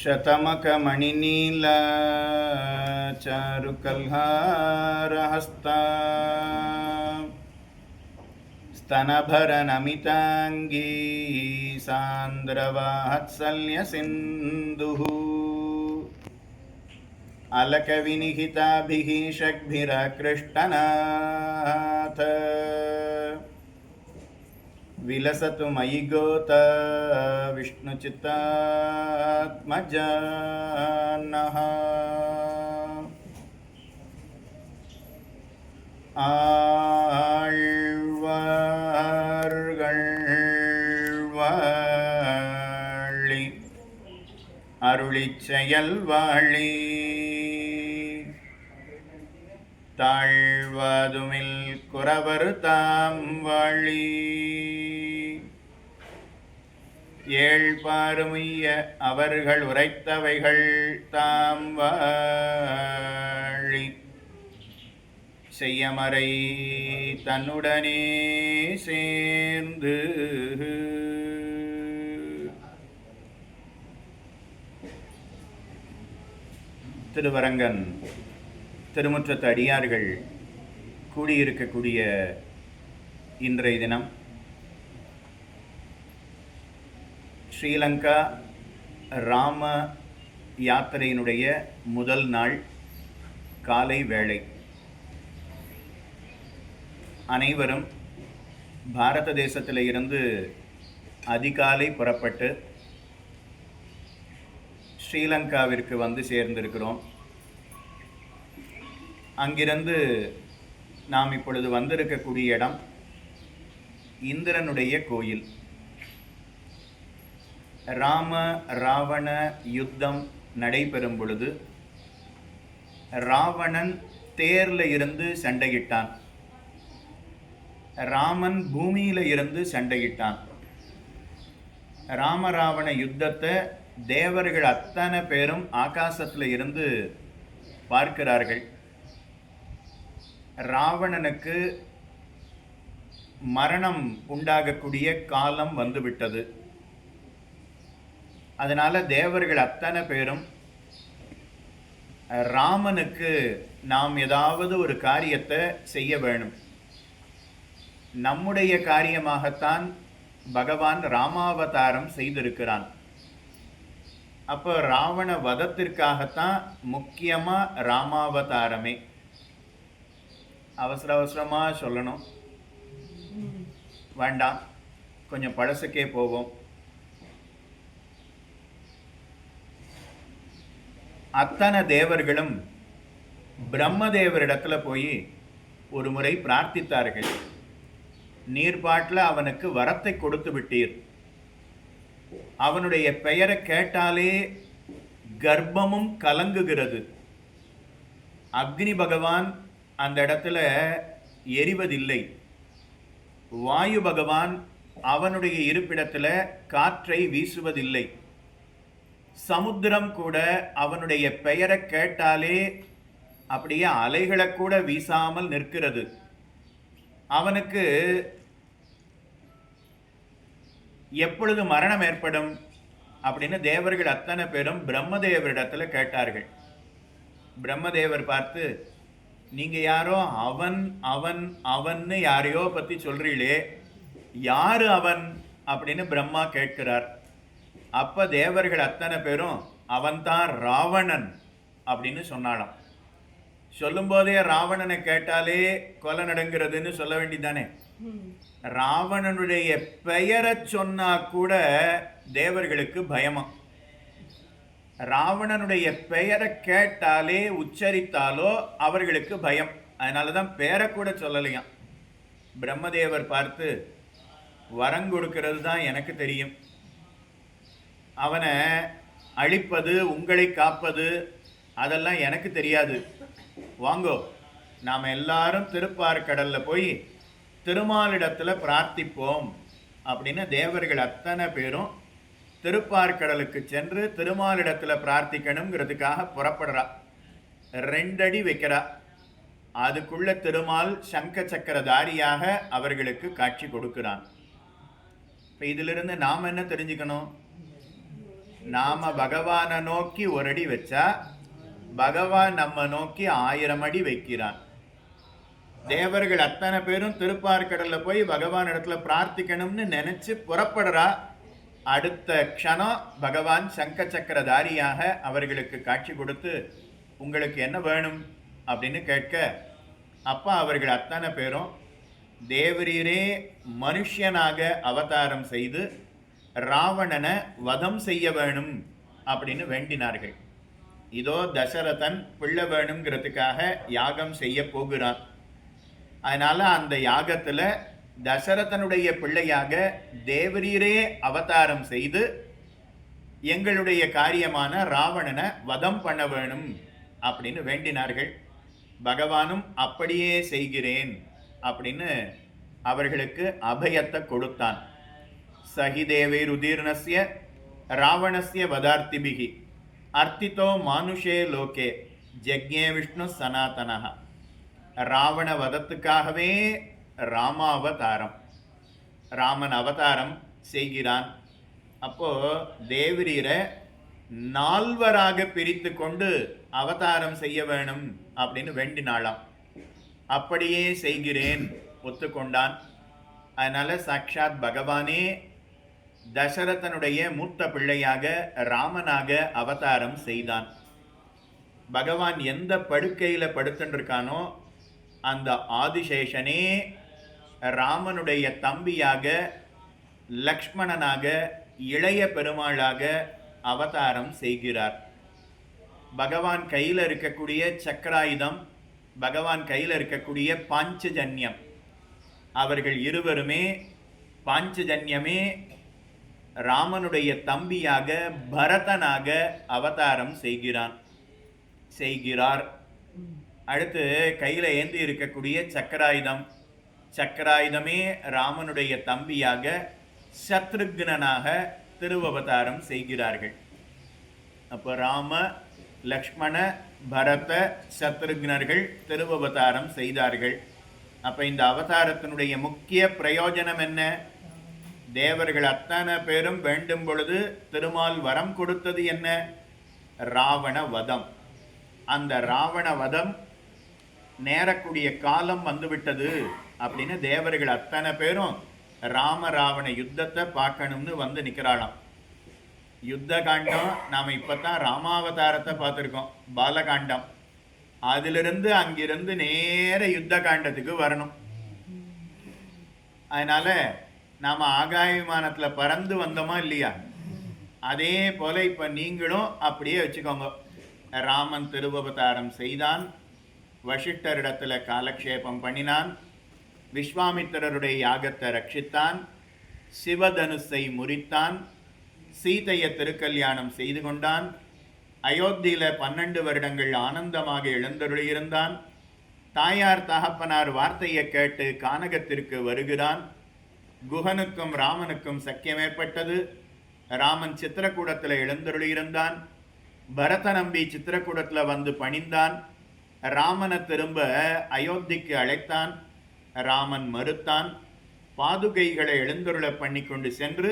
शतमकमणिनीला चारुकल्हारहस्ता स्तनभरनमिताङ्गी सान्द्रवात्सल्यसिन्धुः अलकविनिहिताभिः षड्भिराकृष्टनाथ विलसतु मयि गोत विष्णुचित्तात्मजानः ஆழ்வார்கள்வாழி அருளிச்செயல்வாழி தாழ்வாதுமில் குறவர் தாம் வாழி ஏழ்பாறுமுய்ய அவர்கள் உரைத்தவைகள் தாம் வாழி செய்யமறை தன்னுடனே சேர்ந்து திருவரங்கன் திருமுற்றத்து அடியார்கள் கூடியிருக்கக்கூடிய இன்றைய தினம் ஸ்ரீலங்கா ராம யாத்திரையினுடைய முதல் நாள் காலை வேளை. அனைவரும் பாரத தேசத்தில் இருந்து அதிகாலை புறப்பட்டு ஸ்ரீலங்காவிற்கு வந்து சேர்ந்திருக்கிறோம். அங்கிருந்து நாம் இப்பொழுது வந்திருக்கக்கூடிய இடம் இந்திரனுடைய கோயில். ராம ராவண யுத்தம் நடைபெறும் பொழுது ராவணன் தேர்ல இருந்து சண்டையிட்டான், ராமன் பூமியில இருந்து சண்டையிட்டான். ராமராவண யுத்தத்தை தேவர்கள் அத்தனை பேரும் ஆகாசத்தில் இருந்து பார்க்கிறார்கள். ராவணனுக்கு மரணம் உண்டாகக்கூடிய காலம் வந்துவிட்டது. அதனால தேவர்கள் அத்தனை பேரும் ராமனுக்கு நாம் ஏதாவது ஒரு காரியத்தை செய்ய வேணும், நம்முடைய காரியமாகத்தான் பகவான் ராமாவதாரம் செய்திருக்கிறான். அப்போ ராவண வதத்திற்காகத்தான் முக்கியமா ராமாவதாரமே. அவசர அவசரமா சொல்லணும் வேண்டாம், கொஞ்சம் பழசுக்கே போவோம். அத்தனை தேவர்களும் பிரம்மதேவரிடத்துல போய் ஒரு முறை பிரார்த்தித்தார்கள். நீர்பாட்டில் அவனுக்கு வரத்தை கொடுத்து விட்டீர், அவனுடைய பெயரை கேட்டாலே கர்ப்பமும் கலங்குகிறது. அக்னி பகவான் அந்த இடத்துல எரிவதில்லை, வாயு பகவான் அவனுடைய இருப்பிடத்துல காற்றை வீசுவதில்லை, சமுத்திரம் கூட அவனுடைய பெயரை கேட்டாலே அப்படியே அலைகளை கூட வீசாமல் நிற்கிறது. அவனுக்கு எப்பொழுது மரணம் ஏற்படும் அப்படின்னு தேவர்கள் அத்தனை பேரும் பிரம்மதேவரிடத்துல கேட்டார்கள். பிரம்மதேவர் பார்த்து, நீங்க யாரோ அவன் அவன் அவன்னு யாரையோ பத்தி சொல்றீங்களே, யாரு அவன் அப்படின்னு பிரம்மா கேட்கிறார். அப்ப தேவர்கள் அத்தனை பேரும் அவன்தான் ராவணன் அப்படின்னு சொன்னாலாம். சொல்லும் போதே ராவணனை கேட்டாலே கொலை நடங்கிறதுன்னு சொல்ல வேண்டியதானே. ராவணனுடைய பெயரை சொன்னா கூட தேவர்களுக்கு பயமா. ராவணனுடைய பெயரை கேட்டாலே உச்சரித்தாலோ அவர்களுக்கு பயம். அதனாலதான் பெயரை கூட சொல்லலையாம். பிரம்மதேவர் பார்த்து, வரம் கொடுக்கிறது தான் எனக்கு தெரியும், அவனை அழிப்பது உங்களை காப்பது அதெல்லாம் எனக்கு தெரியாது. வாங்கோ, நாம் எல்லாரும் திருப்பார்கடல்ல போய் திருமாலிடத்துல பிரார்த்திப்போம் அப்படின்னு தேவர்கள் அத்தனை பேரும் திருப்பார்கடலுக்கு சென்று திருமாலிடத்துல பிரார்த்திக்கணுங்கிறதுக்காக புறப்படுறா. 2 அடி வைக்கிறா. அதுக்குள்ள திருமால் சங்க சக்கரதாரியாக அவர்களுக்கு காட்சி கொடுக்கிறான். இப்போ இதிலிருந்து நாம் என்ன தெரிஞ்சுக்கணும்? நாம பகவானை நோக்கி ஒரு அடி வச்சா பகவான் நம்ம நோக்கி 1000 அடி வைக்கிறான். தேவர்கள் அத்தனை பேரும் திருப்பார்கடல்ல போய் பகவான் இடத்துல பிரார்த்திக்கணும்னு நினைச்சு புறப்படுறா. அடுத்த க்ஷணம் பகவான் சங்க சக்கரதாரியாக அவர்களுக்கு காட்சி கொடுத்து உங்களுக்கு என்ன வேணும் அப்படின்னு கேட்க, அப்பா அவர்கள் அத்தனை பேரும் தேவரீரே மனுஷனாக அவதாரம் செய்து ராவணனை வதம் செய்ய வேணும் அப்படின்னு வேண்டினார்கள். இதோ தசரதன் பிள்ளை வேணுங்கிறதுக்காக யாகம் செய்ய போகிறான். அதனால அந்த யாகத்துல தசரதனுடைய பிள்ளையாக தேவரீரே அவதாரம் செய்து எங்களுடைய காரியமான ராவணனை வதம் பண்ண வேணும் அப்படின்னு வேண்டினார்கள். பகவானும் அப்படியே செய்கிறேன் அப்படின்னு அவர்களுக்கு அபயத்தை கொடுத்தான். சகிதேவை ருதீர்ணஸ்ய ராவணஸ்ய வதார்த்திபிகி அர்த்தித்தோ மானுஷே லோகே ஜக்ஞே விஷ்ணு சனாதனஹ. ராவண வதத்துக்காகவே ராமாவதாரம், ராமன் அவதாரம் செய்கிறான். அப்போ தேவரீரை 4வராக பிரித்து கொண்டு அவதாரம் செய்ய வேணும் அப்படின்னு வேண்டினாளாம். அப்படியே செய்கிறேன் ஒத்துக்கொண்டான். அதனால சாட்சாத் பகவானே தசரதனுடைய மூத்த பிள்ளையாக ராமனாக அவதாரம் செய்தான். பகவான் எந்த படுக்கையில படுத்துருக்கானோ அந்த ஆதிசேஷனே ராமனுடைய தம்பியாக லக்ஷ்மணனாக இளைய பெருமாளாக அவதாரம் செய்கிறார். பகவான் கையில் இருக்கக்கூடிய சக்கராயுதம், பகவான் கையில் இருக்கக்கூடிய பாஞ்சஜன்யம், அவர்கள் இருவருமே பாஞ்சஜன்யமே ராமனுடைய தம்பியாக பரதனாக அவதாரம் செய்கிறார். அடுத்து கையில் ஏந்தி இருக்கக்கூடிய சக்கராயுதம், சக்கராயுதமே ராமனுடைய தம்பியாக சத்ருக்னனாக திருவவதாரம் செய்கிறார்கள். அப்போ ராம லக்ஷ்மண பரத சத்ருக்னர்கள் திருவவதாரம் செய்தார்கள். அப்போ இந்த அவதாரத்தினுடைய முக்கிய பிரயோஜனம் என்ன? தேவர்கள் அத்தனை பேரும் வேண்டும் பொழுது திருமால் வரம் கொடுத்தது என்ன? ராவண வதம். அந்த ராவண வதம் நேரக்கூடிய காலம் வந்துவிட்டது அப்படின்னு தேவர்கள் அத்தனை பேரும் ராம ராவண யுத்தத்தை பார்க்கணும்னு வந்து நிற்கிறாளாம். யுத்த காண்டம் நாம் இப்போத்தான் ராமாவதாரத்தை பார்த்துருக்கோம், பாலகாண்டம். அதிலிருந்து அங்கிருந்து நேர யுத்த காண்டத்துக்கு வரணும். அதனால நாம் ஆகாய விமானத்தில் பறந்து வந்தோமா இல்லையா? அதே போல இப்போ நீங்களும் அப்படியே வச்சுக்கோங்க. ராமன் திருவவதாரம் செய்தான், வசிஷ்டரிடத்துல காலக்ஷேபம் பண்ணினான், விஸ்வாமித்திரருடைய யாகத்தை ரட்சித்தான், சிவதனுசை முறித்தான், சீதையை திருக்கல்யாணம் செய்து கொண்டான், அயோத்தியில 12 வருடங்கள் ஆனந்தமாக எழுந்தருளியிருந்தான், தாயார் தகப்பனார் வார்த்தையை கேட்டு கானகத்திற்கு வருகிறான், குஹனுக்கும் ராமனுக்கும் சக்கியம் ஏற்பட்டது, ராமன் சித்திரக்கூடத்தில் எழுந்தருளியிருந்தான், பரத நம்பி சித்திரக்கூடத்தில் வந்து பணிந்தான், ராமனை திரும்ப அயோத்திக்கு அழைத்தான், ராமன் மறுத்தான், பாதுகைகளை எழுந்தருள பண்ணி கொண்டு சென்று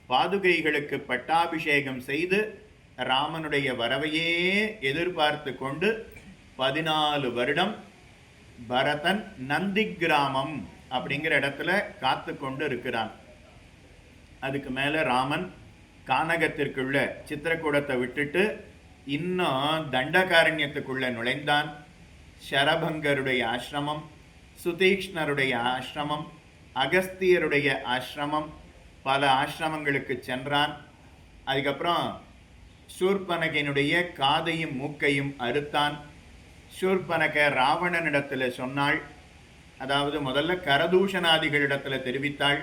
பாதுகைகளுக்கு பட்டாபிஷேகம் செய்து ராமனுடைய வரவையே எதிர்பார்த்து கொண்டு 14 வருடம் பரதன் நந்தி கிராமம் அப்படிங்கிற இடத்துல காத்து கொண்டு இருக்கிறான். அதுக்கு மேலே ராமன் கானகத்திற்குள்ள சித்திரக்கூடத்தை விட்டுட்டு இன்னும் தண்டகாரண்யத்துக்குள்ள நுழைந்தான். ஷரபங்கருடைய ஆசிரமம், சுதீக்ஷ்ணருடைய ஆசிரமம், அகஸ்தியருடைய ஆசிரமம், பல ஆசிரமங்களுக்கு சென்றான். அதுக்கப்புறம் சூர்பனகனுடைய காதையும் மூக்கையும் அறுத்தான். சூர்பனக ராவணனிடத்தில் சொன்னாள், அதாவது முதல்ல கரதூஷணாதிகளிடத்தில் தெரிவித்தாள்.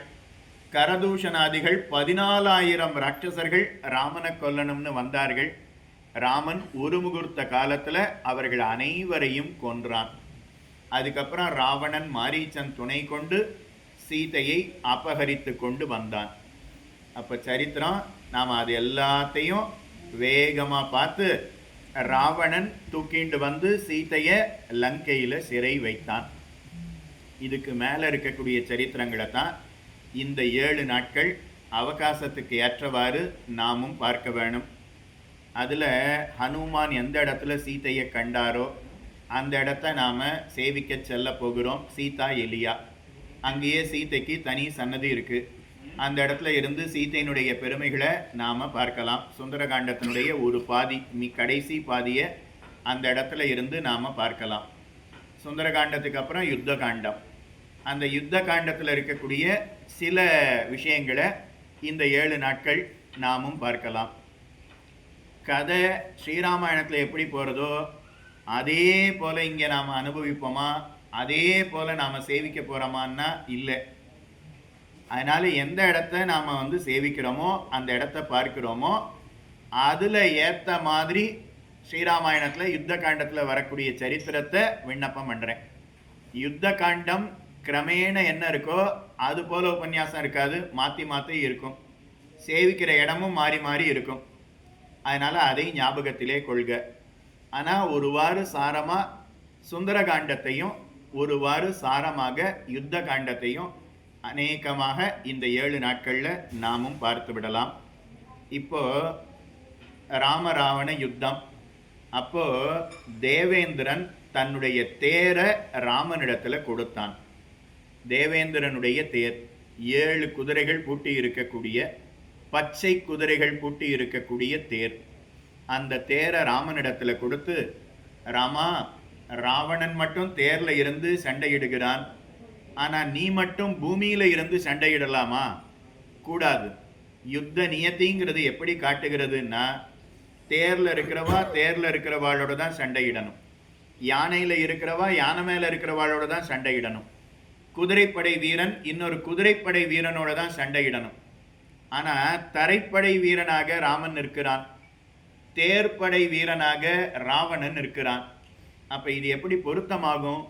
கரதூஷணாதிகள் 14,000 ராட்சசர்கள் ராமனை கொல்லணும்னு வந்தார்கள். ராமன் ஒரு முகூர்த்த காலத்தில் அவர்கள் அனைவரையும் கொன்றான். அதுக்கப்புறம் ராவணன் மாரீச்சன் துணை கொண்டு சீதையை அபகரித்து கொண்டு வந்தான். அப்போ சரித்திரம் நாம் அது எல்லாத்தையும் வேகமாக பார்த்து ராவணன் தூக்கிண்டு வந்து சீதையை லங்கையில் சிறை வைத்தான். இதுக்கு மேலே இருக்கக்கூடிய சரித்திரங்களை தான் இந்த 7 நாட்கள் அவகாசத்துக்கு ஏற்றவாறு நாமும் பார்க்க வேணும். அதில் ஹனுமான் எந்த இடத்துல சீதையை கண்டாரோ அந்த இடத்த நாம் சேவிக்க செல்ல போகிறோம். சீதா எலியா, அங்கேயே சீதைக்கு தனி சன்னதி இருக்குது. அந்த இடத்துல இருந்து சீதையினுடைய பெருமைகளை நாம் பார்க்கலாம். சுந்தரகாண்டத்தினுடைய ஒரு பாதி, கடைசி பாதியை அந்த இடத்துல இருந்து நாம் பார்க்கலாம். சுந்தரகாண்டத்துக்கு அப்புறம் யுத்த காண்டம். அந்த யுத்த காண்டத்தில் இருக்கக்கூடிய சில விஷயங்களை இந்த 7 நாட்கள் நாமும் பார்க்கலாம். கதை ஸ்ரீராமாயணத்தில் எப்படி போகிறதோ அதே போல் இங்கே நாம் அனுபவிப்போமா, அதே போல் நாம் சேவிக்க போகிறோமான்னா இல்லை. அதனால் எந்த இடத்த நாம் சேவிக்கிறோமோ அந்த இடத்த பார்க்கிறோமோ அதில் ஏற்ற மாதிரி ஸ்ரீராமாயணத்தில் யுத்த காண்டத்தில் வரக்கூடிய சரித்திரத்தை விண்ணப்பம் பண்ணுறேன். யுத்த காண்டம் கிரமேண என்ன இருக்கோ அது போல் உபன்யாசம் இருக்காது, மாற்றி மாற்றி இருக்கும். சேவிக்கிற இடமும் மாறி மாறி இருக்கும். அதனால் அதை ஞாபகத்திலே கொள்க. ஆனால் ஒருவாறு சாரமாக சுந்தரகாண்டத்தையும் ஒருவாறு சாரமாக யுத்த காண்டத்தையும் அநேகமாக இந்த 7 நாட்களில் நாமும் பார்த்து விடலாம். இப்போது ராமராவண யுத்தம். அப்போது தேவேந்திரன் தன்னுடைய தேரை ராமனிடத்தில் கொடுத்தான். தேவேந்திரனுடைய தேர் 7 குதிரைகள் பூட்டி இருக்கக்கூடிய, பச்சை குதிரைகள் பூட்டி இருக்கக்கூடிய தேர். அந்த தேரை ராமனிடத்தில் கொடுத்து, ராமா, ராவணன் மட்டும் தேரில் இருந்து சண்டையிடுகிறான், ஆனால் நீ மட்டும் பூமியில் இருந்து சண்டையிடலாமா? கூடாது. யுத்த நியத்திங்கிறது எப்படி காட்டுகிறதுன்னா, தேரில் இருக்கிறவாளோட தான் சண்டையிடணும், யானையில் இருக்கிறவா யானை மேலே இருக்கிறவாளோட தான் சண்டையிடணும், குதிரைப்படை வீரன் இன்னொரு குதிரைப்படை வீரனோட தான் சண்டையிடணும். ஆனால் தரைப்படை வீரனாக ராமன் இருக்கிறான், தேர்ப்படை வீரனாக ராவணன் இருக்கிறான். அப்போ இது எப்படி பொருத்தமாகும்?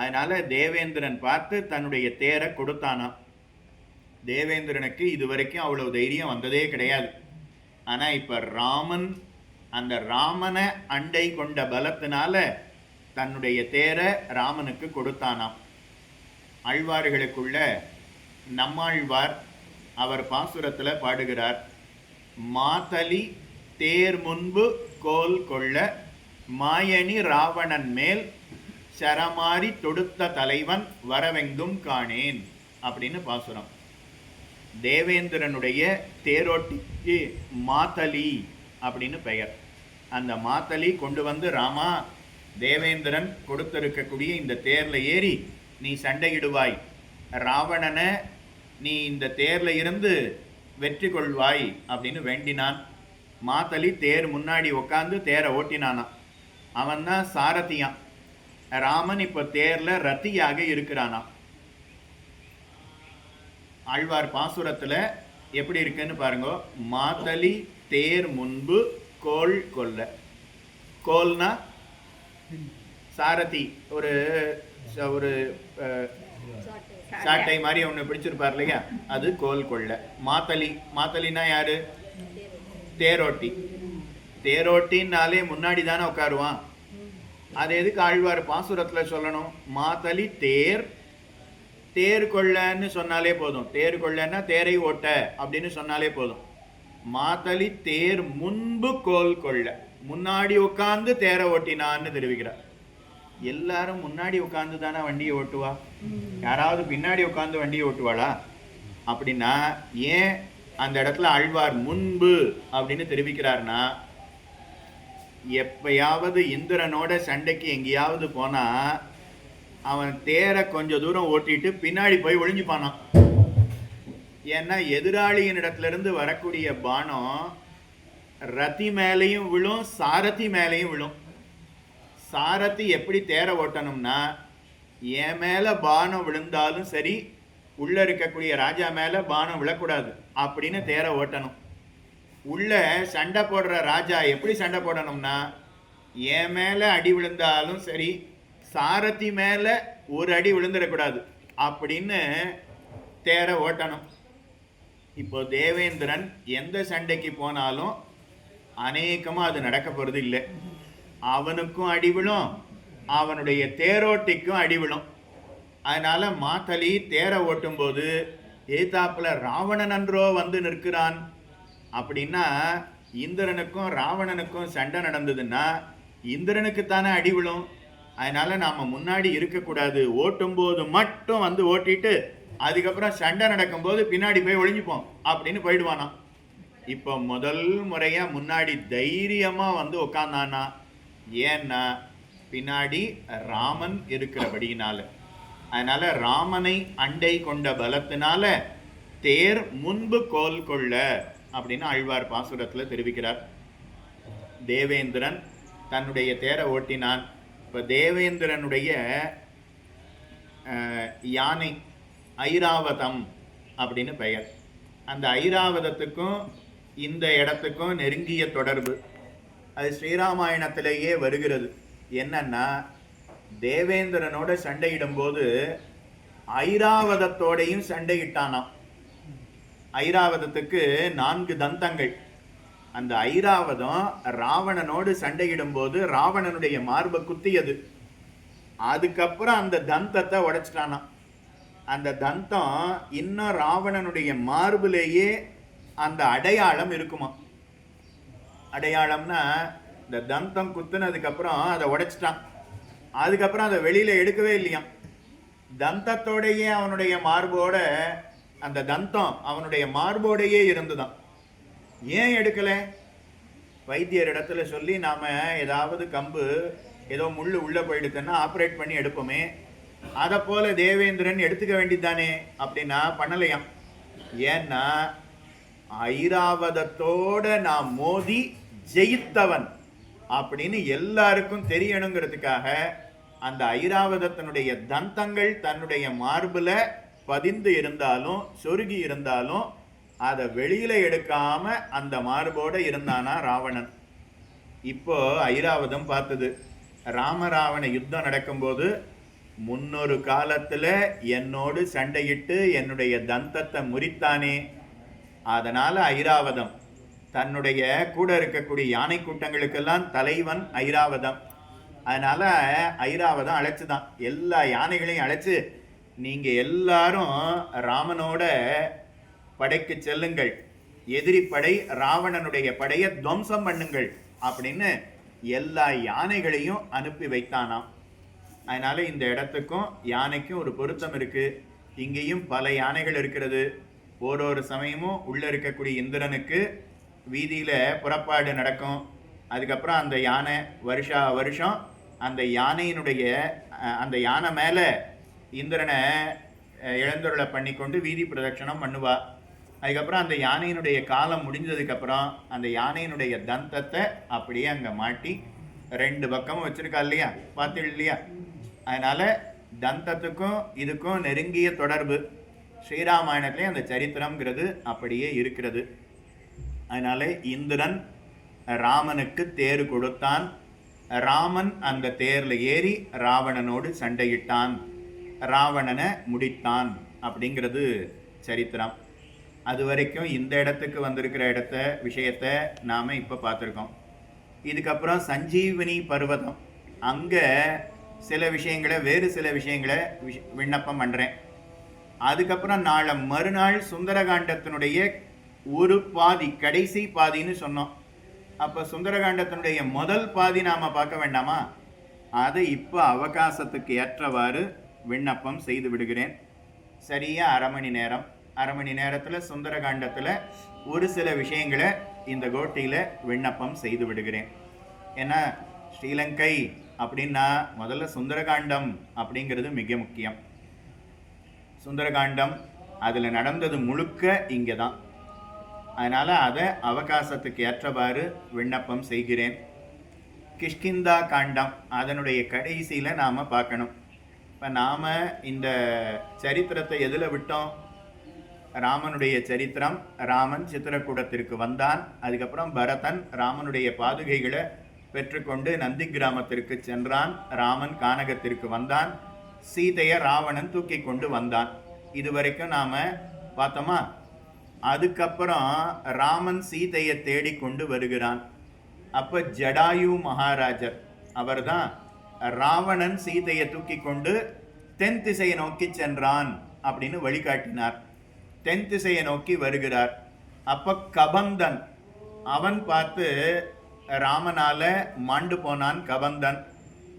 அதனால் தேவேந்திரன் பார்த்து தன்னுடைய தேரை கொடுத்தானாம். தேவேந்திரனுக்கு இதுவரைக்கும் அவ்வளவு தைரியம் வந்ததே கிடையாது. ஆனால் இப்போ ராமன் அந்த ராமனை அண்டை கொண்ட பலத்தினால தன்னுடைய தேரை ராமனுக்கு கொடுத்தானாம். ஆழ்வார்களுக்குள்ள நம்மாழ்வார் அவர் பாசுரத்தில் பாடுகிறார், மாதலி தேர் முன்பு கோல் கொள்ள மாயணி ராவணன் மேல் சரமாரி தொடுத்த தலைவன் வரவெங்கும் காணேன் அப்படின்னு பாசுரம். தேவேந்திரனுடைய தேரோட்டிக்கு மாதலி அப்படின்னு பெயர். அந்த மாதலி கொண்டு வந்து, ராமா, தேவேந்திரன் கொடுத்திருக்கக்கூடிய இந்த தேரில் ஏறி நீ சண்டையிடுவாய், ராவணனை நீ இந்த தேரில் இருந்து வெற்றி கொள்வாய் அப்படின்னு வேண்டினான். மாதலி தேர் முன்னாடி உட்காந்து தேரை ஓட்டினானான். அவன் தான் சாரதியான். ராமன் இப்போ தேரில் ரத்தியாக இருக்கிறானாம். ஆழ்வார் பாசுரத்தில் எப்படி இருக்குன்னு பாருங்க. மாதலி தேர் முன்பு கோல் கொல்ல. கோல்னா சாரதி, ஒரு ஒரு சாட்டை மாதிரி ஒன்று பிடிச்சிருப்பார் இல்லையா, அது கோல் கொள்ள. மாத்தலினா யாரு? தேரோட்டி. தேரோட்டின்னாலே முன்னாடி தானே உட்காருவான். அது எதுக்கு ஆழ்வார் பாசுரத்தில் சொல்லணும்? மாத்தலி தேர், தேர் கொள்ளன்னு சொன்னாலே போதும். தேர் கொள்ளன்னா தேரை ஓட்ட அப்படின்னு சொன்னாலே போதும். மாத்தலி தேர் முன்பு கோல் கொள்ள, முன்னாடி உட்காந்து தேரை ஓட்டினான்னு தெரிவிக்கிறார். எல்லாரும் முன்னாடி உட்காந்து தானே வண்டியை ஓட்டுவா, யாராவது பின்னாடி உட்காந்து வண்டியை ஓட்டுவாளா? அப்படின்னா ஏன் அந்த இடத்துல ஆழ்வார் முன்பு அப்படின்னு தெரிவிக்கிறார்னா, எப்பயாவது இந்திரனோட சண்டைக்கு எங்கேயாவது போனா அவன் தேரை கொஞ்சம் தூரம் ஓட்டிட்டு பின்னாடி போய் ஒளிஞ்சுப்பானான். ஏன்னா எதிராளியின் இடத்துல இருந்து வரக்கூடிய பானம் ரதி மேலையும் விழும், சாரதி மேலையும் விழும். சாரதி எப்படி தேரை ஓட்டணும்னா, என் மேலே பானம் விழுந்தாலும் சரி, உள்ள இருக்கக்கூடிய ராஜா மேலே பானம் விழக்கூடாது அப்படின்னு தேரை ஓட்டணும். உள்ள சண்டை போடுற ராஜா எப்படி சண்டை போடணும்னா, என் மேலே அடி விழுந்தாலும் சரி, சாரதி மேலே ஒரு அடி விழுந்துடக்கூடாது அப்படின்னு தேரை ஓட்டணும். இப்போ தேவேந்திரன் எந்த சண்டைக்கு போனாலும் அநேகமாக அது நடக்க போகிறது இல்லை. அவனுக்கும் அடி விழும், அவனுடைய தேரோட்டிக்கும் அடி விழும். அதனால் மாத்தலி தேரை ஓட்டும்போது ஏத்தாப்புல ராவணன் அன்றோ வந்து நிற்கிறான் அப்படின்னா இந்திரனுக்கும் ராவணனுக்கும் சண்டை நடந்ததுன்னா இந்திரனுக்கு தானே அடி விழும். அதனால நாம முன்னாடி இருக்கக்கூடாது, ஓட்டும் போது மட்டும் வந்து ஓட்டிட்டு அதுக்கப்புறம் சண்டை நடக்கும்போது பின்னாடி போய் ஒளிஞ்சுப்போம் அப்படின்னு போயிடுவானா. இப்போ முதல் முறையா முன்னாடி தைரியமா வந்து உட்காந்தானா. ஏன்னா பின்னாடி ராமன் இருக்கிறபடியினால. அதனால ராமனை அண்டை கொண்ட பலத்தினால தேர் முன்பு கோல் கொள்ள அப்படின்னு ஆழ்வார் பாசுரத்துல தெரிவிக்கிறார். தேவேந்திரன் தன்னுடைய தேரை ஓட்டினான். இப்ப தேவேந்திரனுடைய யானை ஐராவதம் அப்படின்னு பெயர். அந்த ஐராவதத்துக்கும் இந்த இடத்துக்கும் நெருங்கிய தொடர்பு. அது ஸ்ரீராமாயணத்திலேயே வருகிறது. என்னன்னா தேவேந்திரனோட சண்டையிடும் போது ஐராவதத்தோடையும் சண்டையிட்டானாம். ஐராவதத்துக்கு 4 தந்தங்கள். அந்த ஐராவதம் ராவணனோடு சண்டையிடும் போது ராவணனுடைய மார்பை குத்தியது. அதுக்கப்புறம் அந்த தந்தத்தை உடைச்சிட்டானாம். அந்த தந்தம் இன்னும் ராவணனுடைய மார்பிலேயே அந்த அடையாளம் இருக்குமா. அடையாளம்னா இந்த தந்தம் குத்துனதுக்கு அப்புறம் அதை உடைச்சிட்டான். அதுக்கப்புறம் அதை வெளியில எடுக்கவே இல்லையாம். தந்தத்தோடையே அவனுடைய மார்போட அந்த தந்தம் அவனுடைய மார்போடையே இருந்துதான். ஏன் எடுக்கல? வைத்தியர் இடத்துல சொல்லி நாம ஏதாவது கம்பு ஏதோ முள்ளு உள்ள போயிடுதுன்னா ஆப்ரேட் பண்ணி எடுப்போமே, அதை போல தேவேந்திரன் எடுத்துக்க வேண்டியதானே அப்படின்னா பண்ணலையாம். ஏன்னா ஐராவதத்தோட நான் மோதி ஜெயித்தவன் அப்படின்னு எல்லாருக்கும் தெரியணுங்கிறதுக்காக அந்த ஐராவதத்தினுடைய தந்தங்கள் தன்னுடைய மார்புல பதிந்து இருந்தாலும் சொருகி இருந்தாலும் அதை வெளியில எடுக்காம அந்த மார்போட இருந்தானா ராவணன். இப்போ ஐராவதம் பார்த்தது. ராமராவண யுத்தம் நடக்கும்போது முன்னொரு காலத்துல என்னோடு சண்டையிட்டு என்னுடைய தந்தத்தை முறித்தானே, அதனால ஐராவதம் தன்னுடைய கூட இருக்கக்கூடிய யானை கூட்டங்களுக்கெல்லாம் தலைவன் ஐராவதம். அதனால ஐராவதம் அழைச்சுதான் எல்லா யானைகளையும் அழைச்சு, நீங்க எல்லாரும் ராமனோட படைக்கு செல்லுங்கள், எதிரி படை ராவணனுடைய படையை துவம்சம் பண்ணுங்கள் அப்படின்னு எல்லா யானைகளையும் அனுப்பி வைத்தானாம். அதனால இந்த இடத்துக்கும் யானைக்கும் ஒரு பொருத்தம் இருக்கு. இங்கேயும் பல யானைகள் இருக்கிறது. ஒரு சமயமும் உள்ள இருக்கக்கூடிய இந்திரனுக்கு வீதியில புறப்பாடு நடக்கும். அதுக்கப்புறம் அந்த யானை வருஷா வருஷம் அந்த யானையினுடைய அந்த யானை மேல இந்திரனை இழந்தொருளை பண்ணி கொண்டு வீதி பிரதட்சணம் பண்ணுவா. அதுக்கப்புறம் அந்த யானையினுடைய காலம் முடிஞ்சதுக்கப்புறம் அந்த யானையினுடைய தந்தத்தை அப்படியே அங்கே மாட்டி 2 பக்கமும் வச்சிருக்கா இல்லையா, பார்த்து இல்லையா. அதனால தந்தத்துக்கும் இதுக்கும் நெருங்கிய தொடர்பு. ஸ்ரீராமாயணத்திலே அந்த சரித்திரம்ங்கிறது அப்படியே இருக்கிறது. அதனால இந்திரன் ராமனுக்கு தேர் கொடுத்தான். ராமன் அந்த தேர்ல ஏறி ராவணனோடு சண்டையிட்டான், ராவணனை முடித்தான் அப்படிங்கிறது சரித்திரம். அது வரைக்கும் இந்த இடத்துக்கு வந்திருக்கிற விஷயத்தை நாம இப்ப பார்த்துருக்கோம். இதுக்கப்புறம் சஞ்சீவனி பர்வதம், அங்க சில விஷயங்களை வேறு சில விஷயங்களை விண்ணப்பம் பண்றேன். அதுக்கப்புறம் நாளை மறுநாள் சுந்தரகாண்டத்தினுடைய ஒரு பாதி, கடைசி பாதின்னு சொன்னோம். அப்ப சுந்தரகாண்டத்தினுடைய முதல் பாதி நாம பார்க்க வேண்டாமா? அதை இப்ப அவகாசத்துக்கு ஏற்றவாறு விண்ணப்பம் செய்து விடுகிறேன். சரியா அரை மணி நேரத்துல சுந்தரகாண்டத்துல ஒரு சில விஷயங்களை இந்த கோட்டியில விண்ணப்பம் செய்து விடுகிறேன். ஏன்னா ஸ்ரீலங்கை அப்படின்னா முதல்ல சுந்தரகாண்டம் அப்படிங்கிறது மிக முக்கியம். சுந்தரகாண்டம் அதுல நடந்தது முழுக்க இங்கே தான். அதனால அதை அவகாசத்துக்கு ஏற்றவாறு விண்ணப்பம் செய்கிறேன். கிஷ்கிந்தா காண்டம் அதனுடைய கடைசியில நாம பார்க்கணும். இப்ப நாம இந்த சரித்திரத்தை எதுல விட்டோம்? ராமனுடைய சரித்திரம். ராமன் சித்திரக்கூடத்திற்கு வந்தான். அதுக்கப்புறம் பரதன் ராமனுடைய பாதுகைகளை பெற்றுக்கொண்டு நந்தி கிராமத்திற்கு சென்றான். ராமன் கானகத்திற்கு வந்தான். சீதையை ராவணன் தூக்கி கொண்டு வந்தான். இது வரைக்கும் நாம பார்த்தோமா? அதுக்கப்புறம் ராமன் சீதையை தேடி கொண்டு வருகிறான். அப்ப ஜடாயு மகாராஜர் அவர்தான் ராவணன் சீதையை தூக்கி கொண்டு தென் திசையை நோக்கி சென்றான் அப்படின்னு வழிகாட்டினார். தென் திசையை நோக்கி வருகிறார். அப்ப கபந்தன் அவன் பார்த்து ராமனால மாண்டு போனான் கபந்தன்.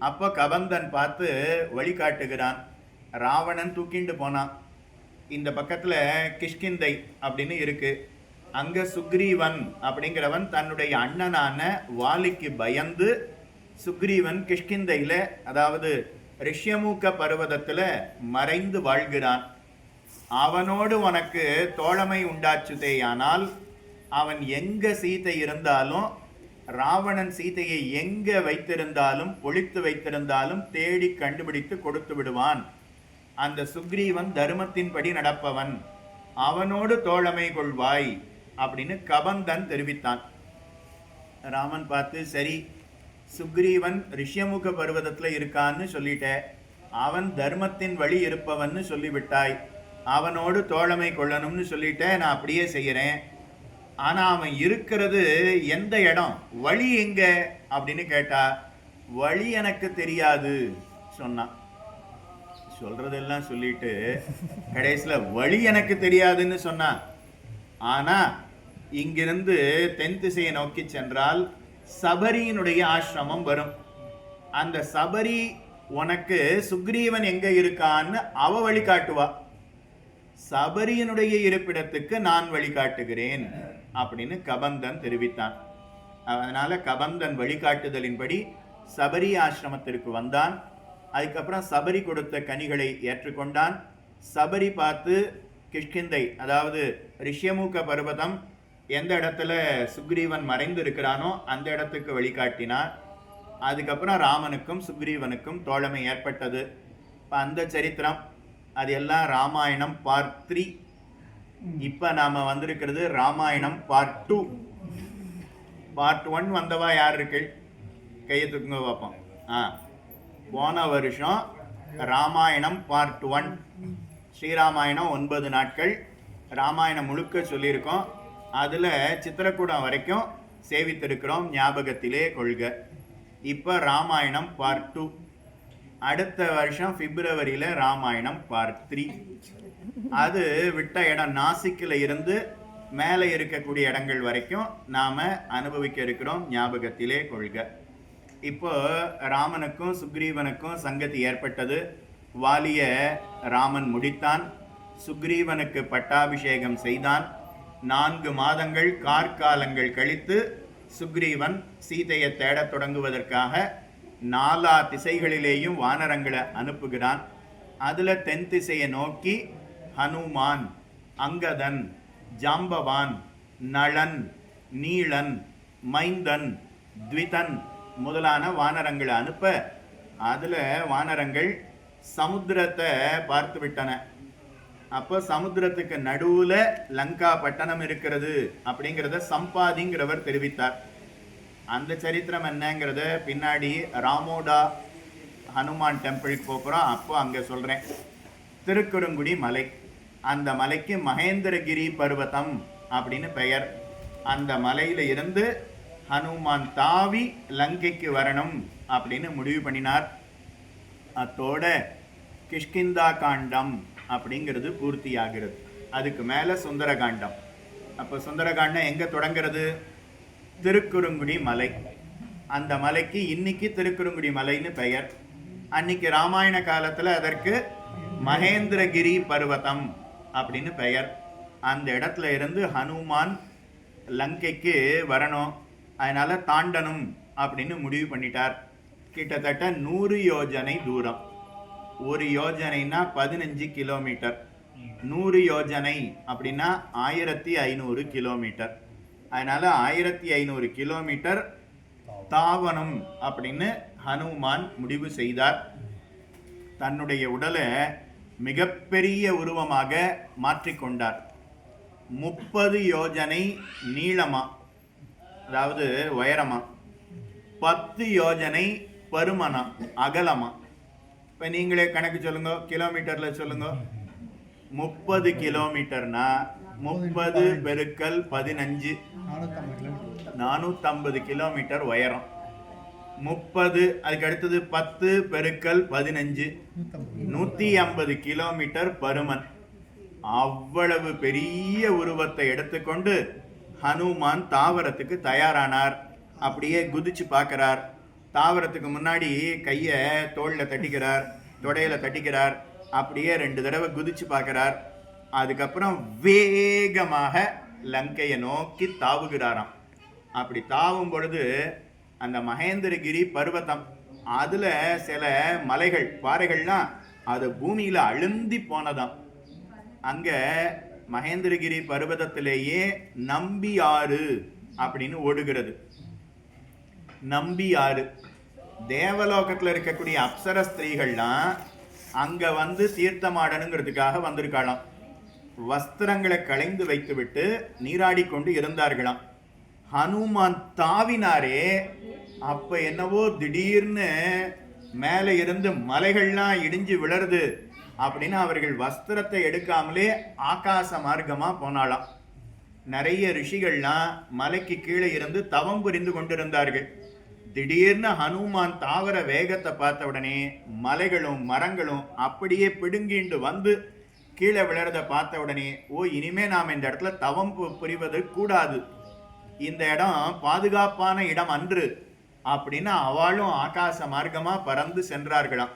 அப்ப கபந்தன் பார்த்து வழிகாட்டுகிறான். ராவணன் தூக்கிண்டு போனான். இந்த பக்கத்துல கிஷ்கிந்தை அப்படின்னு இருக்கு. அங்க சுக்ரீவன் அப்படிங்கிறவன் தன்னுடைய அண்ணனான வாலிக்கு பயந்து சுக்ரீவன் கிஷ்கிந்தையில, அதாவது ரிஷ்யமூக்க பர்வதத்துல மறைந்து வாழ்கிறான். அவனோடு உனக்கு தோழமை உண்டாச்சுதேயானால் அவன் எங்க சீதை இருந்தாலும், ராவணன் சீதையை எங்க வைத்திருந்தாலும் ஒளித்து வைத்திருந்தாலும் தேடி கண்டுபிடித்து கொடுத்து விடுவான். அந்த சுக்ரீவன் தர்மத்தின்படி நடப்பவன், அவனோடு தோழமை கொள்வாய் அப்படின்னு கபந்தன் தெரிவித்தான். ராமன் பார்த்து, சரி சுக்ரீவன் ரிஷ்யமுக பர்வதத்துல இருக்கான்னு சொல்லிட்ட, அவன் தர்மத்தின் வழி இருப்பவன்னு சொல்லிவிட்டாய், அவனோடு தோழமை கொள்ளணும்னு சொல்லிட்ட, நான் அப்படியே செய்யறேன். ஆனா அவன் இருக்கிறது எந்த இடம், வழி எங்க அப்படின்னு கேட்டா, வழி எனக்கு தெரியாது சொன்னான். சொல்றதெல்லாம் சொல்லிட்டு கடைசியில வழி எனக்கு தெரியாதுன்னு சொன்னான். ஆனா இங்கிருந்து தென் திசையை நோக்கி சென்றால் சபரியினுடைய ஆசிரமம் வரும். அந்த சபரி உனக்கு சுக்ரீவன் எங்க இருக்கான்னு அவ வழிகாட்டுவா. சபரியினுடைய இருப்பிடத்துக்கு நான் வழிகாட்டுகிறேன் அப்படின்னு கபந்தன் தெரிவித்தான். அதனால கபந்தன் வழிகாட்டுதலின்படி சபரி ஆசிரமத்திற்கு வந்தான். அதுக்கப்புறம் சபரி கொடுத்த கனிகளை ஏற்றுக்கொண்டான். சபரி பார்த்து கிஷ்கிந்தை, அதாவது ரிஷ்யமூக்க பர்வதம் எந்த இடத்துல சுக்ரீவன் மறைந்து இருக்கிறானோ அந்த இடத்துக்கு வழிகாட்டினார். அதுக்கப்புறம் ராமனுக்கும் சுக்ரீவனுக்கும் தோழமை ஏற்பட்டது. அந்த சரித்திரம் அது எல்லாம் ராமாயணம் பார்ட் 3. இப்போ நாம் வந்திருக்கிறது ராமாயணம் பார்ட் 2. பார்ட் 1 வந்தவா யார் இருக்கு? கையை தூக்குங்க பார்ப்போம். போன வருஷம் ராமாயணம் பார்ட் 1, ஸ்ரீராமாயணம் 9 நாட்கள் ராமாயணம் முழுக்க சொல்லியிருக்கோம். அதில் சித்திரக்கூடம் வரைக்கும் சேவித்திருக்கிறோம், ஞாபகத்திலே கொள்க. இப்போ ராமாயணம் பார்ட் 2. அடுத்த வருஷம் பிப்ரவரியில் ராமாயணம் பார்ட் 3. அது விட்ட இடம் நாசிக்கில் இருந்து மேலே இருக்கக்கூடிய இடங்கள் வரைக்கும் நாம் அனுபவிக்க இருக்கிறோம், ஞாபகத்திலே கொள்க. இப்போ ராமனுக்கும் சுக்ரீவனுக்கும் சங்கதி ஏற்பட்டது. வாலிய ராமன் முடித்தான். சுக்ரீவனுக்கு பட்டாபிஷேகம் செய்தான். 4 மாதங்கள் கார்காலங்கள் கழித்து சுக்ரீவன் சீதையை தேடத் தொடங்குவதற்காக 4 திசைகளிலேயும் வானரங்களை அனுப்புகிறான். அதில் தென் திசையை நோக்கி ஹனுமான், அங்கதன், ஜாம்பவான், நளன், நீளன், மைந்தன், த்விதன் முதலான வானரங்களை அனுப்ப, அதில் வானரங்கள் சமுத்திரத்தை பார்த்து விட்டன. அப்போ சமுத்திரத்துக்கு நடுவில் லங்கா பட்டணம் இருக்கிறது அப்படிங்கிறத சம்பாதிங்கிறவர் தெரிவித்தார். அந்த சரித்திரம் என்னங்கிறத பின்னாடி ராமோடா ஹனுமான் டெம்பிளுக்கு போகிறோம், அப்போ அங்கே சொல்கிறேன். திருக்குறுங்குடி மலை, அந்த மலைக்கு மகேந்திரகிரி பர்வதம் அப்படின்னு பெயர். அந்த மலையில் இருந்து ஹனுமான் தாவி லங்கைக்கு வரணும் அப்படின்னு முடிவு பண்ணினார். அத்தோட கிஷ்கிந்தா காண்டம் அப்படிங்கிறது பூர்த்தி ஆகிறது. அதுக்கு மேலே சுந்தரகாண்டம். அப்போ சுந்தரகாண்டம் எங்கே தொடங்கிறது? திருக்குறுங்குடி மலை. அந்த மலைக்கு இன்னைக்கு திருக்குறுங்குடி மலைன்னு பெயர். அன்னைக்கு ராமாயண காலத்தில் அதற்கு மகேந்திரகிரி பர்வதம் அப்படின்னு பெயர். அந்த இடத்துல இருந்து ஹனுமான் லங்கைக்கு வரணும், அதனால தாண்டனும் அப்படின்னு முடிவு பண்ணிட்டார். கிட்டத்தட்ட 100 யோஜனை தூரம். ஒரு யோஜனைனா 15 கிலோமீட்டர். 100 யோஜனை அப்படின்னா 1500 கிலோமீட்டர். அதனால 1500 கிலோமீட்டர் தாவனம் அப்படின்னு ஹனுமான் முடிவு செய்தார். தன்னுடைய உடலை மிகப்பெரிய உருவமாக மாற்றிக்கொண்டார். 30 யோஜனை நீளமா, அதாவது உயரமா, 10 யோஜனை பருமனா, அகலமா. இப்போ நீங்களே கணக்கு சொல்லுங்க, கிலோமீட்டரில் சொல்லுங்க. 30 கிலோமீட்டர்னா 30 பெருக்கல் 15, 450 கிலோமீட்டர் உயரம். 30, அதுக்கு அடுத்தது 10 பெருக்கல் 15, 150 கிலோமீட்டர் பருமன். அவ்வளவு பெரிய உருவத்தை எடுத்துக்கொண்டு ஹனுமான் தாவரத்துக்கு தயாரானார். அப்படியே குதிச்சு பார்க்கிறார். தாவரத்துக்கு முன்னாடி கையை தோளில் தட்டிக்கிறார், தொடையில தட்டிக்கிறார். அப்படியே 2 தடவை குதிச்சு பார்க்கிறார். அதுக்கப்புறம் வேகமாக லங்கையை நோக்கி தாவுகிறாராம். அப்படி தாவும் பொழுது அந்த மகேந்திரகிரி பர்வதம், அதுல சில மலைகள் பாறைகள்லாம் அது பூமியில அழுந்தி போனதாம். அங்க மகேந்திரகிரி பர்வதத்திலேயே நம்பி ஆறு அப்படின்னு ஓடுகிறது. நம்பி ஆறு தேவலோகத்துல இருக்கக்கூடிய அப்சர ஸ்திரீகள்லாம் அங்க வந்து தீர்த்தமாடனுங்கிறதுக்காக வந்திருக்காளாம். வஸ்திரங்களை களைந்து வைத்துவிட்டு நீராடி கொண்டு இருந்தார்களாம். ஹனுமான் தாவினாரே, அப்ப என்னவோ திடீர்னு மேலே இருந்து மலைகள்லாம் இடிஞ்சு விழருது அப்படின்னு அவர்கள் வஸ்திரத்தை எடுக்காமலே ஆகாச மார்க்கமா போனாலாம். நிறைய ரிஷிகள்லாம் மலைக்கு கீழே இருந்து தவம் புரிந்து கொண்டிருந்தார்கள். திடீர்னு ஹனுமான் தாவர வேகத்தை பார்த்த உடனே மலைகளும் மரங்களும் அப்படியே பிடுங்கிண்டு வந்து கீழே விழறத பார்த்த உடனே, ஓ, இனிமே நாம் இந்த இடத்துல தவம் புரிவது கூடாது, இந்த இடம் பாதுகாப்பான இடம் அன்று அப்படின்னு அவளும் ஆகாச மார்க்கமா பறந்து சென்றார்களாம்.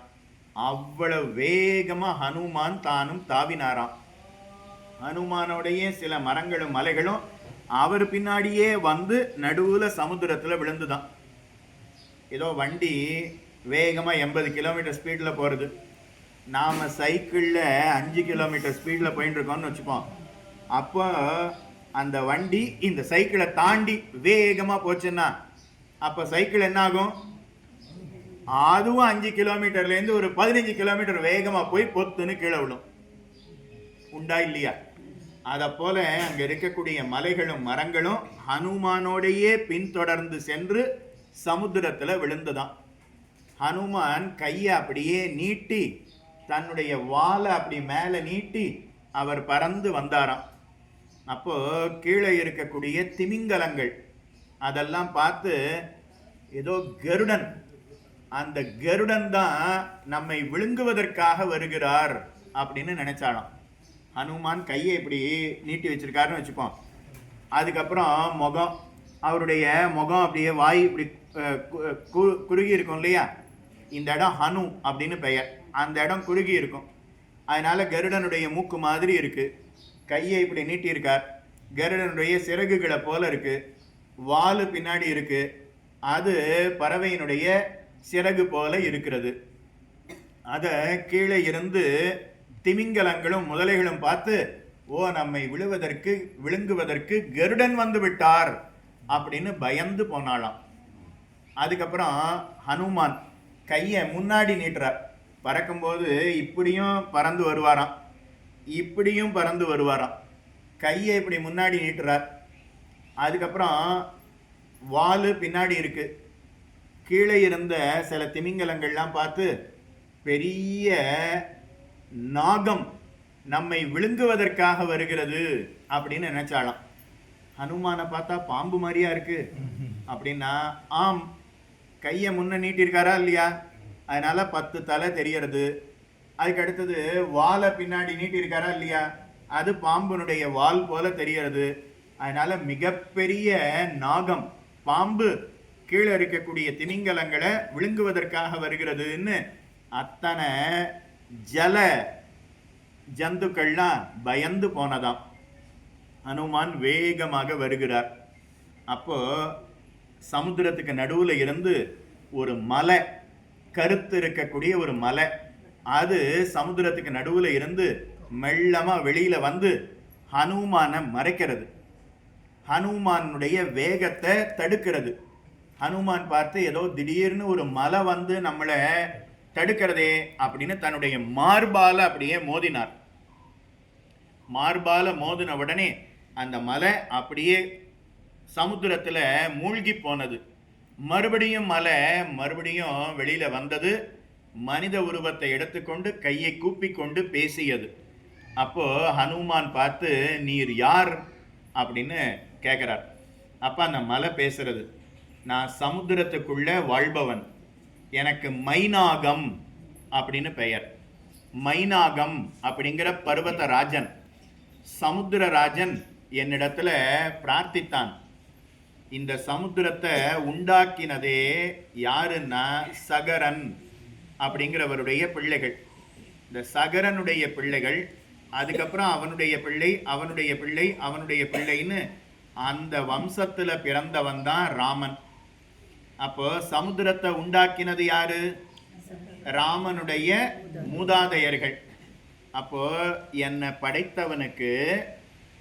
அவ்வளவு வேகமா ஹனுமான் தானும் தாவினாராம். ஹனுமானோடைய சில மரங்களும் மலைகளும் அவர் பின்னாடியே வந்து நடுவுல சமுத்திரத்துல விழுந்துதான். ஏதோ வண்டி வேகமா 80 கிலோமீட்டர் ஸ்பீட்ல போறது, நாம சைக்கிள்ல 5 கிலோமீட்டர் ஸ்பீட்ல போயிட்டு இருக்கோம்னு வச்சுப்போம். அப்போ அந்த வண்டி இந்த சைக்கிளை தாண்டி வேகமா போச்சுன்னா அப்ப சைக்கிள் என்ன ஆகும்? அதுவும் 5 கிலோமீட்டர்ல இருந்து ஒரு 15 கிலோமீட்டர் வேகமா போய் பொத்துன்னு கீழே விடும். உண்டா இல்லையா? அத போல அங்க இருக்கக்கூடிய மலைகளும் மரங்களும் ஹனுமானோடையே பின்தொடர்ந்து சென்று சமுத்திரத்துல விழுந்துதான். ஹனுமான் கையை அப்படியே நீட்டி தன்னுடைய வாலை அப்படி மேல நீட்டி அவர் பறந்து வந்தாராம். அப்போ கீழே இருக்கக்கூடிய திமிங்கலங்கள் அதெல்லாம் பார்த்து ஏதோ கருடன், அந்த கருடன் தான் நம்மை விழுங்குவதற்காக வருகிறார் அப்படின்னு நினைச்சாலாம். ஹனுமான் கையை இப்படி நீட்டி வச்சிருக்காருன்னு வச்சுப்போம். அதுக்கப்புறம் முகம், அவருடைய முகம் அப்படியே வாய் இப்படி குறுகி இருக்கும் இல்லையா? இந்த இடம் ஹனு அப்படின்னு பெயர். அந்த இடம் குறுகி இருக்கும், அதனால கருடனுடைய மூக்கு மாதிரி இருக்கு. கையை இப்படி நீட்டி இருக்கார், கருடனுடைய சிறகுகளை போல இருக்கு. வாலு பின்னாடி இருக்கு, அது பறவையினுடைய சிறகு போல இருக்கிறது. அத கீழே இருந்து திமிங்கலங்களும் முதலைகளும் பார்த்து, ஓ, நம்மை விழுங்குவதற்கு கருடன் வந்து விட்டார் அப்படின்னு பயந்து போனாலாம். அதுக்கப்புறம் ஹனுமான் கையை முன்னாடி நீட்டுறார். பறக்கும்போது இப்படியும் பறந்து வருவாராம், இப்படியும் பறந்து வருவாராம். கையை இப்படி முன்னாடி நீட்டுறார். அதுக்கப்புறம் வாலு பின்னாடி இருக்கு. கீழே இருந்த சில திமிங்கலங்கள்லாம் பார்த்து, பெரிய நாகம் நம்மை விழுங்குவதற்காக வருகிறது அப்படின்னு நினைச்சாலாம். ஹனுமானை பார்த்தா பாம்பு மாதிரியா இருக்கு அப்படின்னா, ஆம், கையை முன்ன நீட்டிருக்காரா இல்லையா, அதனால 10 தலை தெரியறது. அதுக்கு அடுத்தது வாலை பின்னாடி நீட்டிருக்காரா இல்லையா, அது பாம்புனுடைய வால் போல தெரியறது. அதனால மிகப்பெரிய நாகம், பாம்பு கீழே இருக்கக்கூடிய திமிங்கலங்களை விழுங்குவதற்காக வருகிறதுன்னு அத்தனை ஜல ஜந்துக்கள்லாம் பயந்து போனதாம். ஹனுமான் வேகமாக வருகிறார். அப்போ சமுத்திரத்துக்கு நடுவுல இருந்து ஒரு மலை, கருத்து இருக்கக்கூடிய ஒரு மலை, அது சமுத்திரத்துக்கு நடுவுல இருந்து மெல்லமா வெளியில வந்து ஹனுமானை மறைக்கிறது, ஹனுமானுடைய வேகத்தை தடுக்கிறது. ஹனுமான் பார்த்து, ஏதோ திடீர்னு ஒரு மலை வந்து நம்மளை தடுக்கிறதே அப்படின்னு தன்னுடைய மார்பால அப்படியே மோதினார். மார்பால மோதின உடனே அந்த மலை அப்படியே சமுத்திரத்துல மூழ்கி போனது. மறுபடியும் மலை மறுபடியும் வெளியில வந்தது. மனித உருவத்தை எடுத்துக்கொண்டு கையை கூப்பி கொண்டு பேசியது. அப்போ ஹனுமான் பார்த்து, நீர் யார் அப்படின்னு கேட்கிறார். அப்ப அந்த மலை பேசுறது, நான் சமுத்திரத்துக்குள்ள வாழ்பவன், எனக்கு மைனாகம் அப்படின்னு பெயர். மைனாகம் அப்படிங்கிற பர்வத ராஜன், சமுத்திரராஜன் என்னிடத்துல பிரார்த்தித்தான். இந்த சமுத்திரத்தை உண்டாக்கினதே யாருன்னா சகரன் அப்படிங்கிறவருடைய பிள்ளைகள். இந்த சகரனுடைய பிள்ளைகள், அதுக்கப்புறம் அவனுடைய பிள்ளை, அவனுடைய பிள்ளை, அவனுடைய பிள்ளைன்னு அந்த வம்சத்துல பிறந்தவன் தான் ராமன். அப்போ சமுத்திரத்தை உண்டாக்கினது யாரு? ராமனுடைய மூதாதையர்கள். அப்போ என்னை படைத்தவனுக்கு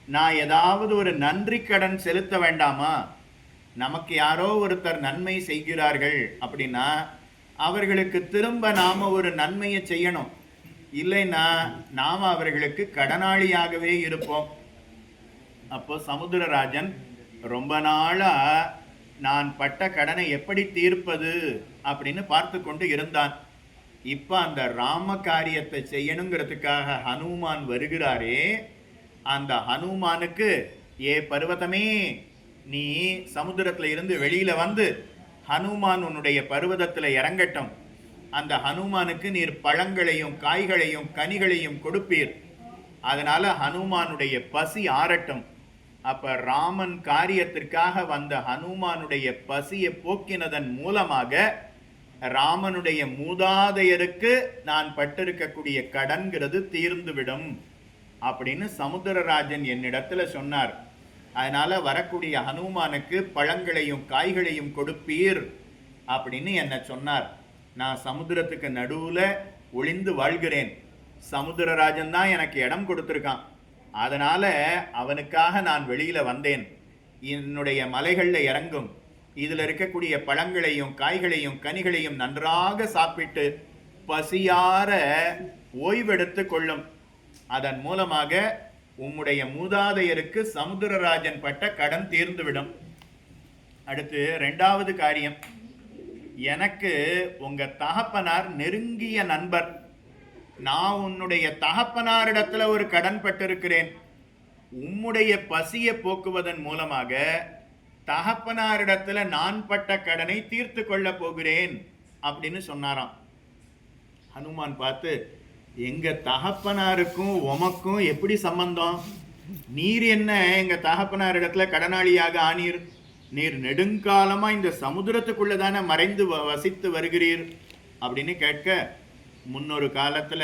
நான் ஏதாவது ஒரு நன்றி கடன் செலுத்த வேண்டாமா? நமக்கு யாரோ ஒருத்தர் நன்மை செய்கிறார்கள் அப்படின்னா அவர்களுக்கு திரும்ப நாம ஒரு நன்மையை செய்யணும். இல்லைன்னா நாம அவர்களுக்கு கடனாளியாகவே இருப்போம். அப்போ சமுத்திரராஜன் ரொம்ப நாளா நான் பட்ட கடனை எப்படி தீர்ப்பது அப்படின்னு பார்த்து கொண்டு இருந்தான். இப்ப அந்த ராம காரியத்தை செய்யணுங்கிறதுக்காக ஹனுமான் வருகிறாரே, அந்த ஹனுமானுக்கு ஏ பர்வதமே, நீ சமுத்திரத்துல இருந்து வெளியில வந்து ஹனுமான் உன்னுடைய பர்வதத்துல இறங்கட்டும். அந்த ஹனுமானுக்கு நீர் பழங்களையும் காய்களையும் கனிகளையும் கொடுப்பீர். அதனால ஹனுமானுடைய பசி ஆறட்டும். அப்ப ராமன் காரியத்திற்காக வந்த ஹனுமானுடைய பசியை போக்கினதன் மூலமாக ராமனுடைய மூதாதையருக்கு நான் பட்டிருக்கக்கூடிய கடன்கிறது தீர்ந்துவிடும் அப்படின்னு சமுத்திரராஜன் என்னிடத்துல சொன்னார். அதனால வரக்கூடிய ஹனுமானுக்கு பழங்களையும் காய்களையும் கொடுப்பீர் அப்படின்னு என்ன சொன்னார். நான் சமுத்திரத்துக்கு நடுவுல ஒளிந்து வாழ்கிறேன். சமுத்திரராஜன் தான் எனக்கு இடம் கொடுத்துருக்கான். அதனால அவனுக்காக நான் வெளியில வந்தேன். என்னுடைய மலைகள்ல இறங்கும், இதுல இருக்கக்கூடிய பழங்களையும் காய்களையும் கனிகளையும் நன்றாக சாப்பிட்டு பசியார ஓய்வெடுத்து கொள்ளும். அதன் மூலமாக உம்முடைய மூதாதையருக்கு சமுத்திரராஜன் பட்ட கடன் தீர்ந்துவிடும். அடுத்து இரண்டாவது காரியம், எனக்கு உங்க தகப்பனார் நெருங்கிய நண்பர். நான் உன்னுடைய தகப்பனாரிடத்துல ஒரு கடன் பட்டிருக்கிறேன். உம்முடைய பசியை போக்குவதன் மூலமாக தகப்பனாரிடத்துல நான் பட்ட கடனை தீர்த்து கொள்ள போகிறேன் அப்படின்னு சொன்னாராம். ஹனுமான் பார்த்து, எங்க தகப்பனாருக்கும் உமக்கும் எப்படி சம்பந்தம்? நீர் என்ன எங்க தகப்பனார் இடத்துல கடனாளியாக ஆனீர்? நீர் நெடுங்காலமா இந்த சமுத்திரத்துக்குள்ளதானே மறைந்து வசித்து வருகிறீர் அப்படின்னு கேட்க, முன்னொரு காலத்துல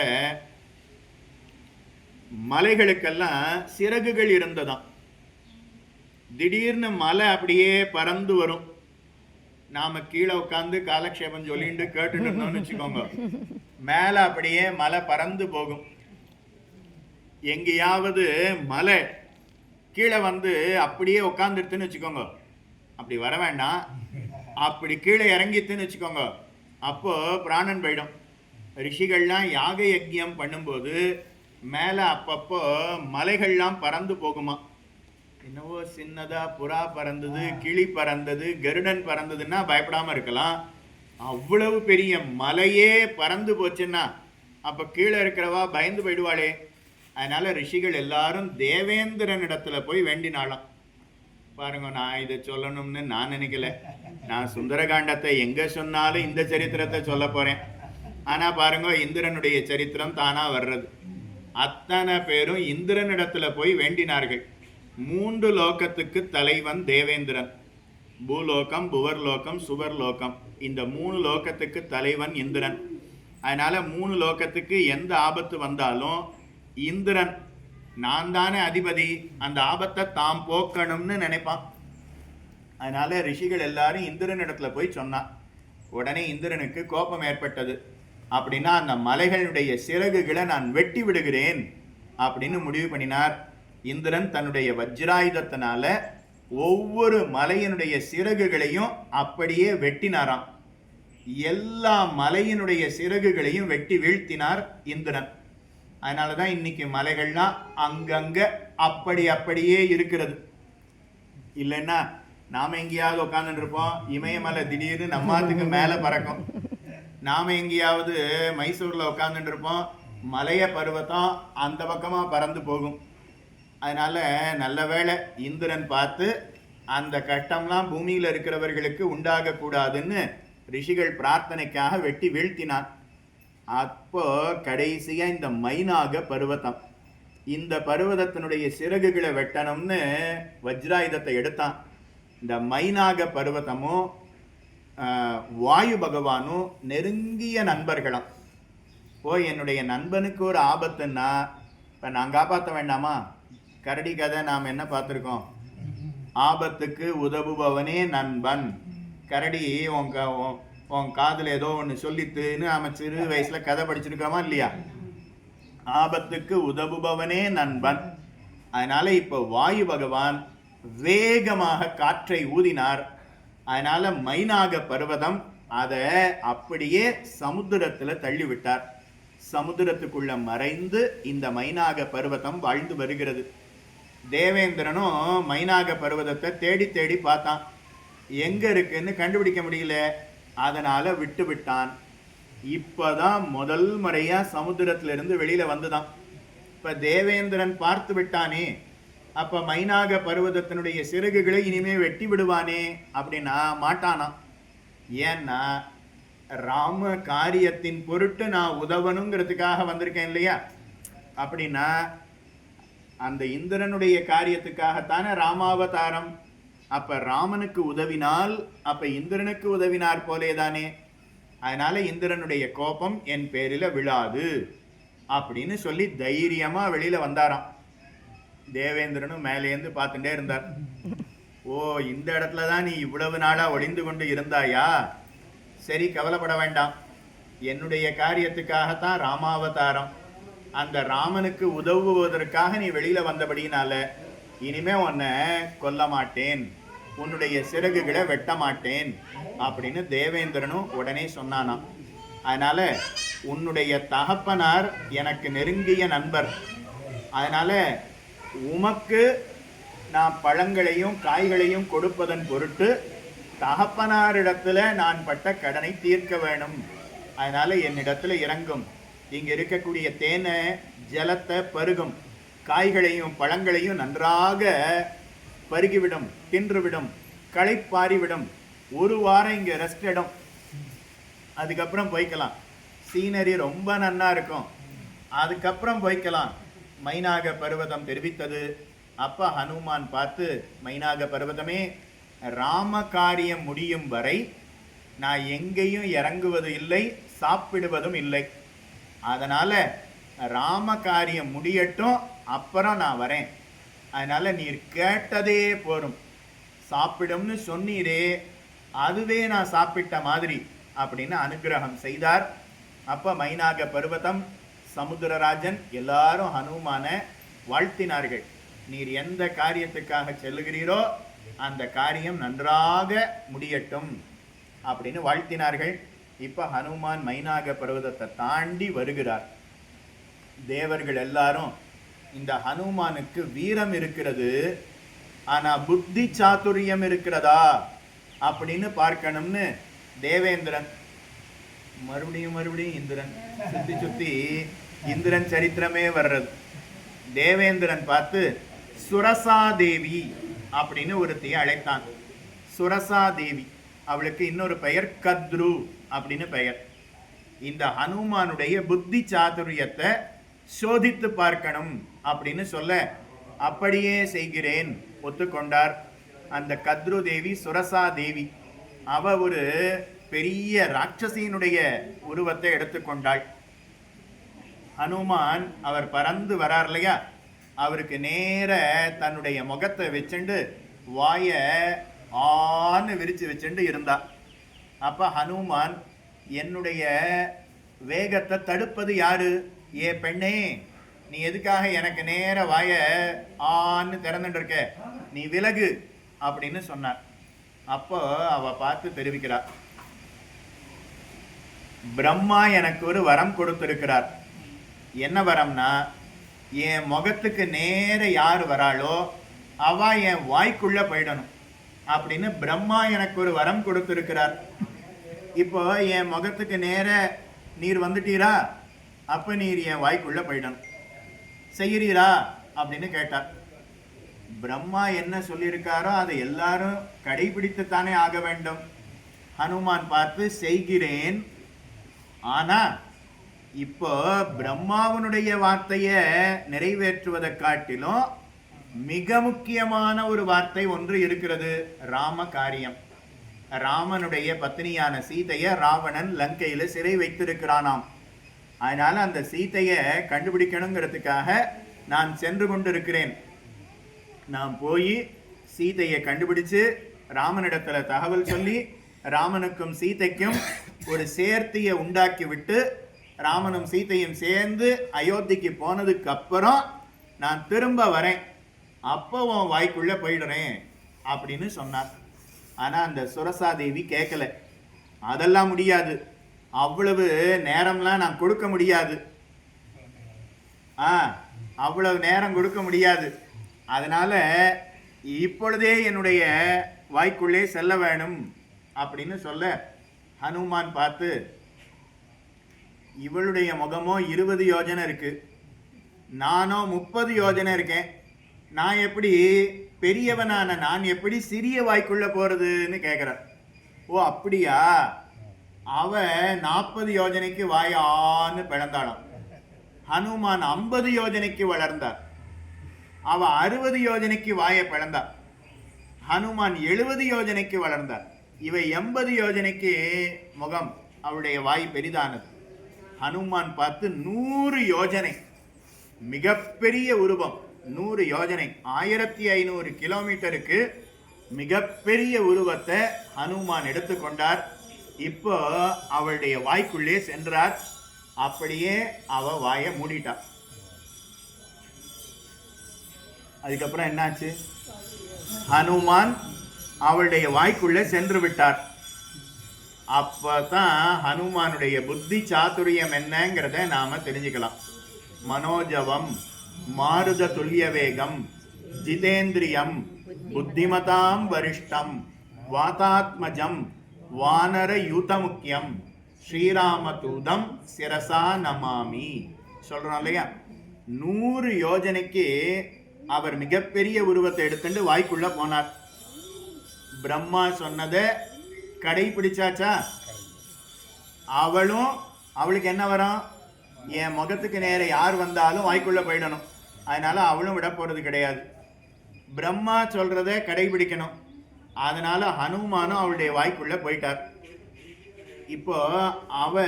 மலைகளுக்கெல்லாம் சிறகுகள் இருந்ததாம். திடீர்னு மலை அப்படியே பறந்து வரும். நாம கீழே உட்காந்து காலக்ஷேபம் சொல்லிட்டு கேட்டுட்டு இருந்தோம்னு வச்சுக்கோங்க, மேல அப்படியே மலை பறந்து போகும். எங்கேயாவது மலை கீழே வந்து அப்படியே உட்காந்துடுத்துன்னு வச்சுக்கோங்க, அப்படி வர வேண்டாம், அப்படி கீழே இறங்கித்துன்னு வச்சுக்கோங்க, அப்போ பிராணன் போயிடும். ரிஷிகள்லாம் யாக யஜ்யம் பண்ணும்போது மேலே அப்பப்போ மலைகள்லாம் பறந்து போகுமா. என்னவோ சின்னதா புறா பறந்தது, கிளி பறந்தது, கருடன் பறந்ததுன்னா பயப்படாம இருக்கலாம். அவ்வளவு பெரிய மலையே பறந்து போச்சுன்னா அப்ப கீழே இருக்கிறவா பயந்து போயிடுவாளே. அதனால ரிஷிகள் எல்லாரும் தேவேந்திரன் இடத்துல போய் வேண்டினாலாம். பாருங்க, நான் இதை சொல்லணும்னு நான் நினைக்கல. நான் சுந்தரகாண்டத்தை எங்க சொன்னாலும் இந்த சரித்திரத்தை சொல்ல போறேன். ஆனா பாருங்க, இந்திரனுடைய சரித்திரம் தானா வர்றது. அத்தனை பேரும் இந்திரனிடத்துல போய் வேண்டினார்கள். 3 லோகத்துக்கு தலைவன் தேவேந்திரன். பூலோகம், புவர்லோகம், சுவர்லோகம். இந்த 3 லோகத்துக்கு தலைவன் இந்திரன். அதனால 3 லோகத்துக்கு எந்த ஆபத்து வந்தாலும் இந்திரன், நான் தானே அதிபதி, அந்த ஆபத்தை தாம் போக்கணும்னு நினைப்பான். அதனால ரிஷிகள் எல்லாரும் இந்திரன் இடத்துல போய் சொன்னான். உடனே இந்திரனுக்கு கோபம் ஏற்பட்டது. அப்படின்னா அந்த மலைகளுடைய சிறகுகளை நான் வெட்டி விடுகிறேன் அப்படின்னு முடிவு பண்ணினார். இந்திரன் தன்னுடைய வஜ்ராயுதத்தினால ஒவ்வொரு மலையினுடைய சிறகுகளையும் அப்படியே வெட்டினாராம். எல்லா மலையினுடைய சிறகுகளையும் வெட்டி வீழ்த்தினார் இந்திரன். அதனாலதான் இன்னைக்கு மலைகள்லாம் அங்கங்க அப்படியே இருக்கிறது. இல்லைன்னா நாம எங்கேயாவது உட்காந்துட்டு இருப்போம், இமயமலை திடீர்னு நம்மாத்துக்கு மேல பறக்கும். நாம எங்கேயாவது மைசூர்ல உட்காந்துட்டு இருப்போம், மலைய பருவத்தம் அந்த பக்கமா பறந்து போகும். அதனால நல்ல வேளை இந்திரன் பார்த்து அந்த கட்டம்லாம் பூமியில இருக்கிறவர்களுக்கு உண்டாக கூடாதுன்னு ரிஷிகள் பிரார்த்தனைக்காக வெட்டி வீழ்த்தினார். அப்போ கடைசியா இந்த மைனாக பருவத்தம், இந்த பர்வதத்தினுடைய சிறகுகளை வெட்டணும்னு வஜ்ராயுதத்தை எடுத்தான். இந்த மைனாக பர்வதமும் வாயு பகவானும் நெருங்கிய நண்பர்களும். என்னுடைய நண்பனுக்கு ஒரு ஆபத்துன்னா இப்போ நான் காப்பாற்ற வேண்டாமா? கரடி கதை நாம் என்ன பார்த்துருக்கோம்? ஆபத்துக்கு உதவுபவனே நண்பன். கரடி உன் காதில் ஏதோ ஒன்று சொல்லித்துன்னு நம்ம சிறு வயசில் கதை படிச்சிருக்கிறோமா இல்லையா? ஆபத்துக்கு உதவுபவனே நண்பன். அதனால இப்போ வாயு பகவான் வேகமாக காற்றை ஊதினார். அதனால மைனாக பர்வதம் அதை அப்படியே சமுத்திரத்தில் தள்ளிவிட்டார். சமுத்திரத்துக்குள்ள மறைந்து இந்த மைனாக பர்வதம் வாழ்ந்து வருகிறது. தேவேந்திரனும் மைனாக பர்வதத்தை தேடி தேடி பார்த்தான். எங்க இருக்குன்னு கண்டுபிடிக்க முடியல. அதனால விட்டு விட்டான். இப்பதான் முதல் முறையா சமுத்திரத்திலிருந்து வெளியில வந்துதான். இப்ப தேவேந்திரன் பார்த்து விட்டானே, அப்ப மைனாக பர்வதத்தினுடைய சிறகுகளை இனிமே வெட்டி விடுவானே அப்படின்னா மாட்டானா. ஏன்னா ராம காரியத்தின் பொருட்டு நான் உதவணுங்கிறதுக்காக வந்திருக்கேன் இல்லையா? அப்படின்னா அந்த இந்திரனுடைய காரியத்துக்காகத்தானே ராமாவதாரம். அப்ப ராமனுக்கு உதவினால் அப்ப இந்திரனுக்கு உதவினார் போலேதானே. அதனால இந்திரனுடைய கோபம் என் பேரில விழாது அப்படின்னு சொல்லி தைரியமா வெளியில வந்தாராம். தேவேந்திரனும் மேலேந்து பார்த்துட்டே இருந்தார். இந்த இடத்துலதான் நீ இவ்வளவு நாளா ஒளிந்து கொண்டு இருந்தாயா? சரி, கவலைப்பட வேண்டாம். என்னுடைய காரியத்துக்காகத்தான் ராமாவதாரம். அந்த ராமனுக்கு உதவுவதற்காக நீ வெளியில வந்தபடினால இனிமே உன்னை கொல்ல மாட்டேன், உன்னுடைய சிறகுகளை வெட்ட மாட்டேன் அப்படின்னு தேவேந்திரனும் உடனே சொன்னானாம். அதனால உன்னுடைய தகப்பனார் எனக்கு நெருங்கிய நண்பர். அதனால உமக்கு நான் பழங்களையும் காய்களையும் கொடுப்பதன் பொருட்டு தகப்பனாரிடத்துல நான் பட்ட கடனை தீர்க்க வேணும். அதனால என்னிடத்துல இறங்கும். இங்க இருக்கக்கூடிய தேனை ஜலத்தை பருகும், காய்களையும் பழங்களையும் நன்றாக பருகிவிடும், தின்றுவிடும், களைப்பாரிவிடும். ஒரு வாரம் இங்க ரெஸ்ட் இடம், அதுக்கப்புறம் போய்க்கலாம். சீனரி ரொம்ப நன்னா இருக்கும், அதுக்கப்புறம் போய்க்கலாம். மைனாக பர்வதம் தெரிவித்தது. அப்ப ஹனுமான் பார்த்து, மைனாக பர்வதமே, ராம காரியம் முடியும் வரை நான் எங்கேயும் இறங்குவது இல்லை, சாப்பிடுவதும் இல்லை. அதனால ராம காரியம் முடியட்டும், அப்புறம் நான் வரேன். அதனால நீர் கேட்டதே போரும், சாப்பிடும்னு சொன்னீரே அதுவே நான் சாப்பிட்ட மாதிரி அப்படின்னு அனுகிரகம் செய்தார். அப்ப மைனாக பர்வதம், சமுத்திரராஜன் எல்லாரும் ஹனுமான வாழ்த்தினார்கள். நீர் எந்த காரியத்துக்காக செல்லுகிறீரோ அந்த காரியம் நன்றாக முடியட்டும் அப்படின்னு வாழ்த்தினார்கள். இப்ப ஹனுமான் மைனாக பர்வதத்தை தாண்டி வருகிறார். தேவர்கள் எல்லாரும் இந்த ஹனுமானுக்கு வீரம் இருக்கிறது, ஆனா புத்தி சாதுரியம் இருக்கிறதா அப்படின்னு பார்க்கணும்னு தேவேந்திரன் மறுபடியும் இந்திரன் சுத்தி சுத்தி இந்திரன் சரித்திரமே வர்றது. தேவேந்திரன் பார்த்து சுரசா தேவி அப்படின்னு ஒருத்தையை அழைத்தான். சுரசா தேவி, அவளுக்கு இன்னொரு பெயர் கத்ரு அப்படின்னு பெயர். இந்த ஹனுமானுடைய புத்தி சாதுரியத்தை சோதித்து பார்க்கணும் அப்படின்னு சொல்ல, அப்படியே செய்கிறேன் ஒத்துக்கொண்டார். அந்த கத்ரு தேவி சுரசா தேவி, அவ ஒரு பெரிய ராட்சசியினுடைய உருவத்தை எடுத்துக்கொண்டாள். ஹனுமான் அவர் பறந்து வரார் இல்லையா, அவருக்கு நேர தன்னுடைய முகத்தை வச்சுண்டு வாய ஆன்னு விரிச்சு வச்சுண்டு இருந்தா. அப்ப ஹனுமான், என்னுடைய வேகத்தை தடுப்பது யாரு? ஏ பெண்ணே, நீ எதுக்காக எனக்கு நேர வாய ஆன்னு திறந்துட்டு இருக்க, நீ விலகு அப்படின்னு சொன்னார். அப்போ அவ பார்த்து தெரிவிக்கிறார், பிரம்மா எனக்கு ஒரு வரம் கொடுத்திருக்கிறார். என்ன வரம்னா, என் முகத்துக்கு நேர யார் வராளோ அவ என் வாய்க்குள்ள போயிடணும் அப்படின்னு பிரம்மா எனக்கு ஒரு வரம் கொடுத்திருக்கிறார். இப்போ என் முகத்துக்கு நேர நீர் வந்துட்டீரா, அப்ப நீர் என் வாய்க்குள்ள போயிடணும், செய்கிறீரா அப்படின்னு கேட்டார். பிரம்மா என்ன சொல்லியிருக்காரோ அதை எல்லாரும் கடைபிடித்துத்தானே ஆக வேண்டும். ஹனுமான் பார்த்து, செய்கிறேன், ஆனா இப்போ பிரம்மாவனுடைய வார்த்தையை நிறைவேற்றுவதை காட்டிலும் மிக முக்கியமான ஒரு வார்த்தை ஒன்று இருக்கிறது, ராம காரியம். ராமனுடைய பத்னியான சீதையை ராவணன் லங்கையில சிறை வைத்திருக்கிறானாம். அதனால அந்த சீதையை கண்டுபிடிக்கணுங்கிறதுக்காக நான் சென்று கொண்டிருக்கிறேன். நான் போய் சீதையை கண்டுபிடிச்சு ராமனிடத்துல தகவல் சொல்லி ராமனுக்கும் சீதைக்கும் ஒரு சேர்த்தியை உண்டாக்கி விட்டு ராமனும் சீதையும் சேர்ந்து அயோத்திக்கு போனதுக்கு அப்புறம் நான் திரும்ப வரேன், அப்போ உன் வாய்க்குள்ள போயிடுறேன் அப்படின்னு சொன்னார். ஆனா அந்த சுரசாதேவி கேட்கல. அதெல்லாம் முடியாது, அவ்வளவு நேரம்லாம் நான் கொடுக்க முடியாது, அவ்வளவு நேரம் கொடுக்க முடியாது, அதனால இப்பொழுதே என்னுடைய வாய்க்குள்ளே செல்ல வேணும் அப்படின்னு சொல்ல ஹனுமான் பார்த்து, இவளுடைய முகமோ 20 யோஜனை இருக்கு, நானோ 30 யோஜனை இருக்கேன், நான் எப்படி பெரியவனான நான் எப்படி சிறிய வாய்க்குள்ள போறதுன்னு கேட்கிறார். ஓ அப்படியா, அவ 40 யோஜனைக்கு வாயான்னு பிளந்தாளாம். ஹனுமான் 50 யோஜனைக்கு வளர்ந்தார். அவ 60 யோஜனைக்கு வாயை பிளந்தார். ஹனுமான் 70 யோஜனைக்கு வளர்ந்தார். இவ 80 யோஜனைக்கு முகம், அவளுடைய வாய் பெரிதானது. ஹனுமான் பார்த்து 100 யோஜனை, மிகப்பெரிய உருவம். 100 யோஜனை 1500 கிலோமீட்டருக்கு மிகப்பெரிய உருவத்தை ஹனுமான் எடுத்துக்கொண்டார். இப்போ அவளுடைய வாய்க்குள்ளே சென்றார். அப்படியே அவ வாயை மூடிட்டார். அதுக்கப்புறம் என்னாச்சு? ஹனுமான் அவளுடைய வாய்க்குள்ளே சென்று விட்டார். அப்பதான் ஹனுமானுடைய புத்தி சாதுரியம் என்னங்கிறத நாம தெரிஞ்சுக்கலாம். மனோஜவம் மாருத துல்லிய வேகம் ஜிதேந்திரியம் புத்திமதாம் வரிஷ்டம் வாதாத்மஜம் வானர யூதமுக்கியம் ஸ்ரீராமதூதம் சிரசா நமாமி சொல்றோம் இல்லையா? 100 யோஜனைக்கு அவர் மிகப்பெரிய உருவத்தை எடுத்துட்டு வாய்க்குள்ள போனார். பிரம்மா சொன்னதை கடைபிடிச்சாச்சா? அவளுக்கு என்ன வரும்? என் முகத்துக்கு நேர யார் வந்தாலும் வாய்க்குள்ள போயிடணும், அதனால அவளும் விட போறது கிடையாது. பிரம்மா சொல்றத கடைபிடிக்கணும், அதனால ஹனுமானும் அவளுடைய வாய்க்குள்ள போயிட்டார். இப்போ அவ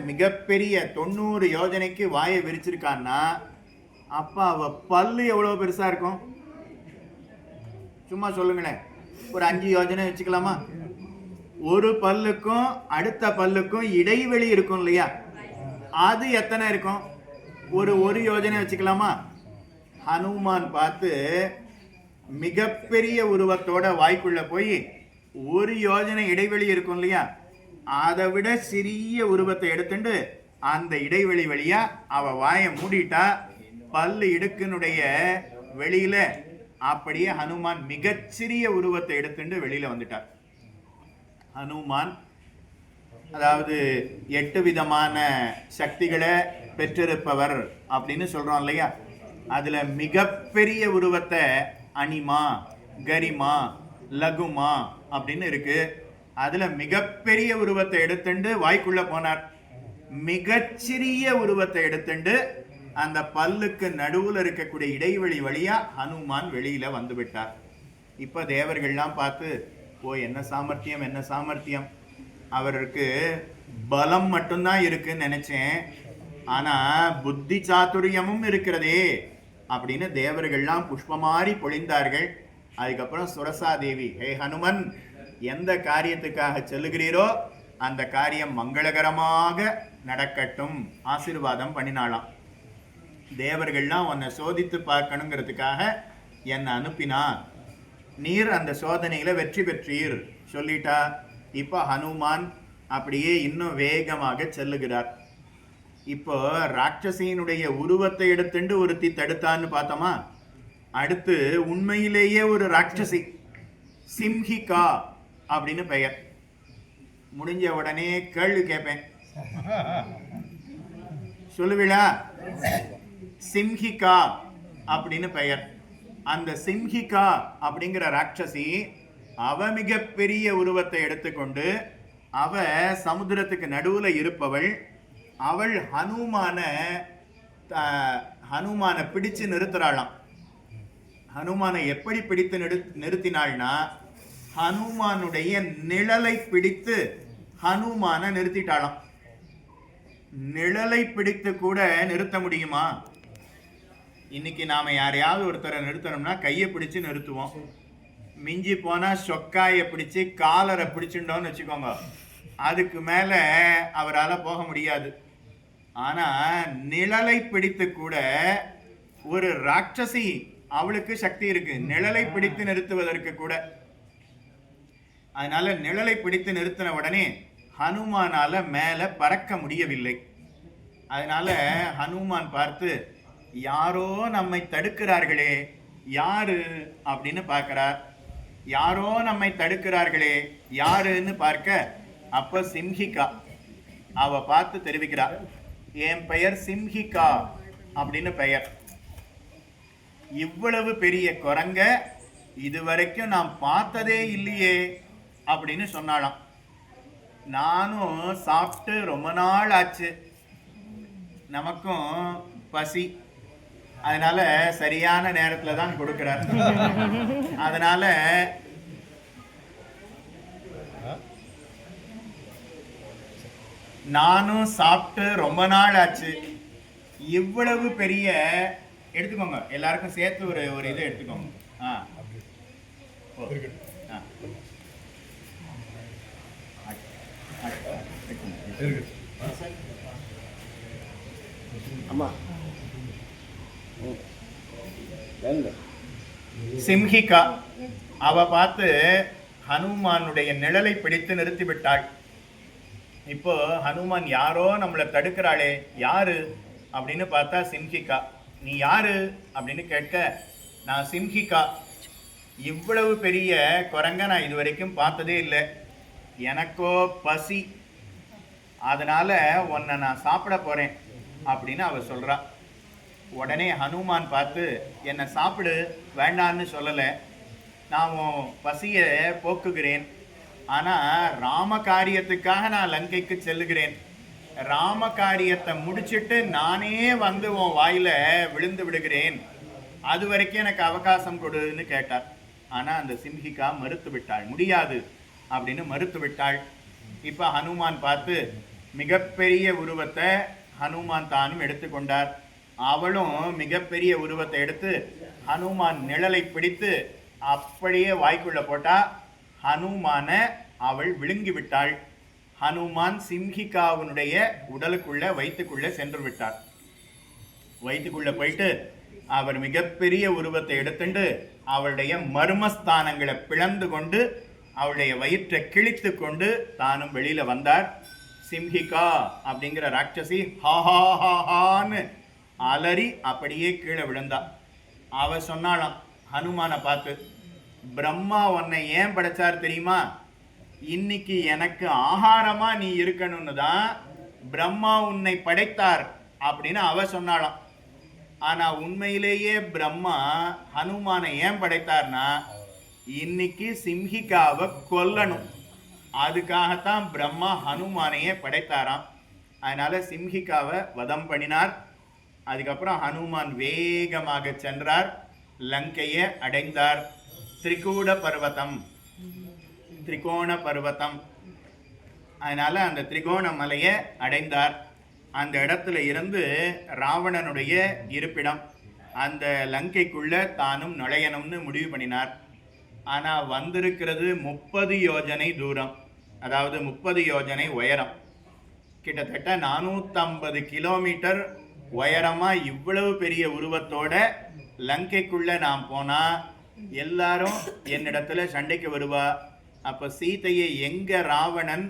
மிகப்பெரிய 90 யோஜனைக்கு வாயை விரிச்சிருக்கான்னா அப்ப அவ பல்லு எவ்வளவு பெருசா இருக்கும்? சும்மா சொல்லுங்களேன், ஒரு 5 யோஜனை வச்சுக்கலாமா? ஒரு பல்லுக்கும் அடுத்த பல்லுக்கும் இடைவெளி இருக்கும் இல்லையா? அது எத்தனை இருக்கும்? ஒரு யோஜனை வச்சுக்கலாமா? ஹனுமான் பார்த்து மிகப்பெரிய உருவத்தோட வாய்க்குள்ள போய் 1 யோஜனை இடைவெளி இருக்கும் இல்லையா? அதை விட சிறிய உருவத்தை எடுத்துட்டு அந்த இடைவெளி வழியா அவ வாயை மூடிட்டா. பல்லு இடுக்கினுடைய வெளியில அப்படியே ஹனுமான் மிகச்சிறிய உருவத்தை எடுத்துட்டு வெளியில வந்துட்டார். ஹனுமான் அதாவது 8 விதமான சக்திகளை பெற்றிருப்பவர் அப்படின்னு சொல்றோம் இல்லையா? அதுல மிகப்பெரிய உருவத்தை அனிமா, கரிமா, லகுமா அப்படின்னு இருக்கு. அதுல மிகப்பெரிய உருவத்தை எடுத்துண்டு வாய்க்குள்ள போனார். மிகச்சிறிய உருவத்தை எடுத்துண்டு அந்த பல்லுக்கு நடுவுல இருக்கக்கூடிய இடைவெளி வழியா ஹனுமான் வெளியில வந்து விட்டார். இப்ப தேவர்கள்லாம் பார்த்து, ஓ என்ன சாமர்த்தியம், என்ன சாமர்த்தியம், அவருக்கு பலம் மட்டும்தான் இருக்குன்னு நினைச்சேன், ஆனா புத்தி சாதுரியமும் இருக்கிறதே அப்படின்னு தேவர்கள்லாம் புஷ்பமாரி பொழிந்தார்கள். அதுக்கப்புறம் சுரசாதேவி, ஹே ஹனுமன், எந்த காரியத்துக்காக செல்லுகிறீரோ அந்த காரியம் மங்களகரமாக நடக்கட்டும் ஆசீர்வாதம் பண்ணினாலாம். தேவர்கள்லாம் உன்னை சோதித்து பார்க்கணுங்கிறதுக்காக என்னை அனுப்பினார், நீர் அந்த சோதனையில வெற்றி பெற்றீர் சொல்லிட்டா. இப்போ ஹனுமான் அப்படியே இன்னும் வேகமாக செல்லுகிறார். இப்போ ராட்சசியினுடைய உருவத்தை எடுத்துண்டு ஒருத்தி தடுத்தான்னு பார்த்தோமா? அடுத்து உண்மையிலேயே ஒரு ராட்சசி, சிம்ஹிகா அப்படின்னு பெயர். முடிஞ்ச உடனே கேள்வி கேட்பேன், சொல்லுவிழா? சிம்ஹிகா அப்படின்னு பெயர். அந்த சிம்ஹிகா அப்படிங்கிற ராட்சசி அவ மிகப்பெரிய உருவத்தை எடுத்துக்கொண்டு அவ சமுத்திரத்துக்கு நடுவுல இருப்பவள். அவள் ஹனுமானை பிடிச்சு நிறுத்துறாளாம். ஹனுமானை எப்படி பிடித்து நிறுத்தினாள்னா, ஹனுமானுடைய நிழலை பிடித்து ஹனுமானை நிறுத்திட்டாளாம். நிழலை பிடித்து கூட நிறுத்த முடியுமா? இன்னைக்கு நாம யாரையாவது ஒருத்தரை நிறுத்தணும்னா கையை பிடிச்சு நிறுத்துவோம். மிஞ்சி போனா சொக்காயை பிடிச்சு காலரை பிடிச்சுட்டோம்னு வச்சுக்கோங்க, அதுக்கு மேல அவரால் போக முடியாது. ஆனா நிழலை பிடித்து கூட ஒரு ராட்சசி, அவளுக்கு சக்தி இருக்கு நிழலை பிடித்து நிறுத்துவதற்கு கூட. அதனால நிழலை பிடித்து நிறுத்தின உடனே ஹனுமானால மேல பறக்க முடியவில்லை. அதனால ஹனுமான் பார்த்து, யாரோ நம்மை தடுக்கிறார்களே, யாரு அப்படின்னு பார்க்கிறார். யாரோ நம்மை தடுக்கிறார்களே யாருன்னு பார்க்க, அப்ப சிம்ஹிகா அவ பார்த்து தெரிவிக்கிறார், என் பெயர் சிம்ஹிகா அப்படின்னு பெயர். இவ்வளவு பெரிய குரங்க இதுவரைக்கும் நான் பார்த்ததே இல்லையே அப்படின்னு சொன்னாலாம். நானும் சாப்பிட்டு ரொம்ப நாள் ஆச்சு, நமக்கும் பசி, அதனால சரியான நேரத்துல தான் கொடுக்கிறார். அதனால நானும் சாப்பிட்டு ரொம்ப நாள் ஆச்சு, இவ்வளவு பெரிய எடுத்துக்கோங்க, எல்லாருக்கும் சேர்த்து ஒரு இது எடுத்துக்கோங்க. சிம்ஹிகா அவ பார்த்து ஹனுமானுடைய நிழலை பிடித்து நிறுத்திவிட்டாள். இப்போ ஹனுமான் யாரோ நம்மளை தடுக்கிறாளே யாரு அப்படின்னு பார்த்தா சிம்ஹிகா. நீ யாரு அப்படின்னு கேட்க, நான் சிம்ஹிகா, இவ்வளவு பெரிய குரங்க நான் இது வரைக்கும் பார்த்ததே இல்லை, எனக்கோ பசி, அதனால உன்னை நான் சாப்பிட போறேன் அப்படின்னு அவ சொல்றா. உடனே ஹனுமான் பார்த்து, என்னை சாப்பிடு வேண்டான்னு சொல்லலை, நான் உன் பசியை போக்குகிறேன், ஆனால் ராம காரியத்துக்காக நான் லங்கைக்கு செல்லுகிறேன், ராம காரியத்தை முடிச்சுட்டு நானே வந்து உன் வாயில விழுந்து விடுகிறேன், அது வரைக்கும் எனக்கு அவகாசம் கொடுன்னு கேட்டார். ஆனால் அந்த சிம்ஹிகா மறுத்து விட்டாள், முடியாது அப்படின்னு மறுத்து விட்டாள். இப்போ ஹனுமான் பார்த்து மிகப்பெரிய உருவத்தை ஹனுமான் தானும் எடுத்துக்கொண்டார். அவளும் மிகப்பெரிய உருவத்தை எடுத்து ஹனுமான் நிழலை பிடித்து அப்படியே வாய்க்குள்ள போட்டா, ஹனுமானை அவள் விழுங்கி விட்டாள். ஹனுமான் சிம்ஹிகாவினுடைய உடலுக்குள்ள வயிற்றுக்குள்ள சென்று விட்டார். வயிற்றுக்குள்ள போயிட்டு அவர் மிகப்பெரிய உருவத்தை எடுத்துண்டு அவளுடைய மர்மஸ்தானங்களை பிளந்து கொண்டு அவளுடைய வயிற்றை கிழித்து கொண்டு தானும் வெளியில வந்தார். சிம்ஹிகா அப்படிங்கிற ராட்சசி ஹாஹாஹான்னு அலறி அப்படியே கீழே விழுந்தா. அவ சொன்னாலாம் ஹனுமானை பார்த்து, பிரம்மா உன்னை ஏன் படைச்சார் தெரியுமா? இன்னைக்கு எனக்கு ஆகாரமா நீ இருக்கணும்னு தான் பிரம்மா உன்னை படைத்தார் அப்படின்னு அவ சொன்னாலாம். ஆனா உண்மையிலேயே பிரம்மா ஹனுமானை ஏன் படைத்தார்னா, இன்னைக்கு சிம்ஹிகாவை கொல்லணும், அதுக்காகத்தான் பிரம்மா ஹனுமானையே படைத்தாராம். அதனால சிம்ஹிகாவை வதம் பண்ணினார். அதுக்கப்புறம் ஹனுமான் வேகமாக சென்றார், லங்கையை அடைந்தார். திரிகூட திரிகோண பர்வதம், அதனால அந்த திரிகோண மலையை அடைந்தார். அந்த இடத்துல இருந்து ராவணனுடைய இருப்பிடம், அந்த லங்கைக்குள்ள தானும் நுழையணும்னு முடிவு பண்ணினார். ஆனால் வந்திருக்கிறது 30 யோஜனை தூரம், அதாவது 30 யோஜனை உயரம், கிட்டத்தட்ட 450 கிலோமீட்டர் உயரமா இவ்வளவு பெரிய உருவத்தோட லங்கைக்குள்ள நாம் போனா எல்லாரும் என்னிடத்துல சண்டைக்கு வருவா. அப்ப சீதையை எங்க ராவணன்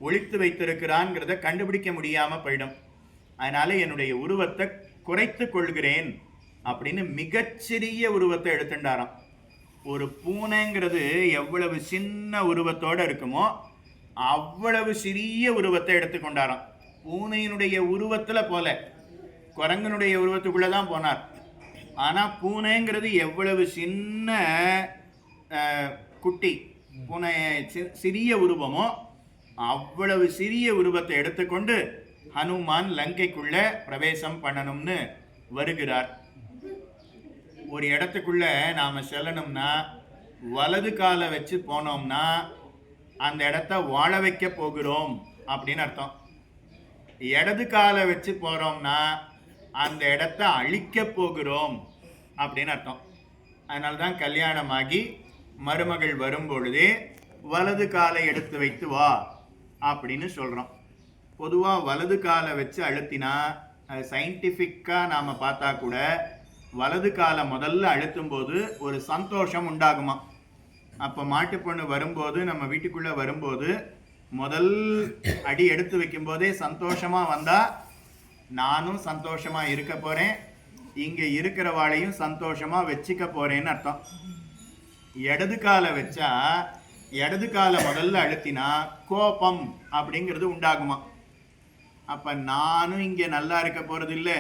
ஒளித்து வைத்திருக்கிறான்ங்கிறத கண்டுபிடிக்க முடியாம போயிடும். அதனால என்னுடைய உருவத்தை குறைத்து கொள்கிறேன் அப்படின்னு மிகச்சிறிய உருவத்தை எடுத்துட்டாராம். ஒரு பூனைங்கிறது எவ்வளவு சின்ன உருவத்தோட இருக்குமோ அவ்வளவு சிறிய உருவத்தை எடுத்துக்கொண்டாராம். பூனையினுடைய உருவத்துல போல, குரங்கனுடைய உருவத்துக்குள்ளதான் போனார். ஆனா பூனைங்கிறது எவ்வளவு சின்ன குட்டி பூனை சிறிய உருவமோ அவ்வளவு சிறிய உருவத்தை எடுத்துக்கொண்டு ஹனுமான் லங்கைக்குள்ள பிரவேசம் பண்ணணும்னு வருகிறார். ஒரு இடத்துக்குள்ள நாம செல்லணும்னா வலது காலை வச்சு போனோம்னா அந்த இடத்த வாழ வைக்க போகிறோம் அப்படின்னு அர்த்தம். இடது காலை வச்சு போறோம்னா அந்த இடத்த அழிக்க போகிறோம் அப்படின்னு அர்த்தம். அதனால்தான் கல்யாணமாகி மருமகள் வரும்பொழுதே வலது காலை எடுத்து வைத்து வா அப்படின்னு சொல்றோம். பொதுவாக வலது காலை வச்சு அழுத்தினா அது சயின்டிஃபிக்காக நாம் பார்த்தா கூட வலது காலை முதல்ல அழுத்தும் போது ஒரு சந்தோஷம் உண்டாகுமா. அப்போ மாட்டுப்பொண்ணு வரும்போது நம்ம வீட்டுக்குள்ளே வரும்போது முதல் அடி எடுத்து வைக்கும்போதே சந்தோஷமாக வந்தால் நானும் சந்தோஷமாக இருக்க போகிறேன், இங்கே இருக்கிறவாளையும் சந்தோஷமாக வச்சுக்க போகிறேன்னு அர்த்தம். இடது காலை வச்சா இடது காலை முதல்ல அழுத்தினா கோபம் அப்படிங்கிறது உண்டாகுமா. அப்ப நானும் இங்க நல்லா இருக்க போறது இல்லை,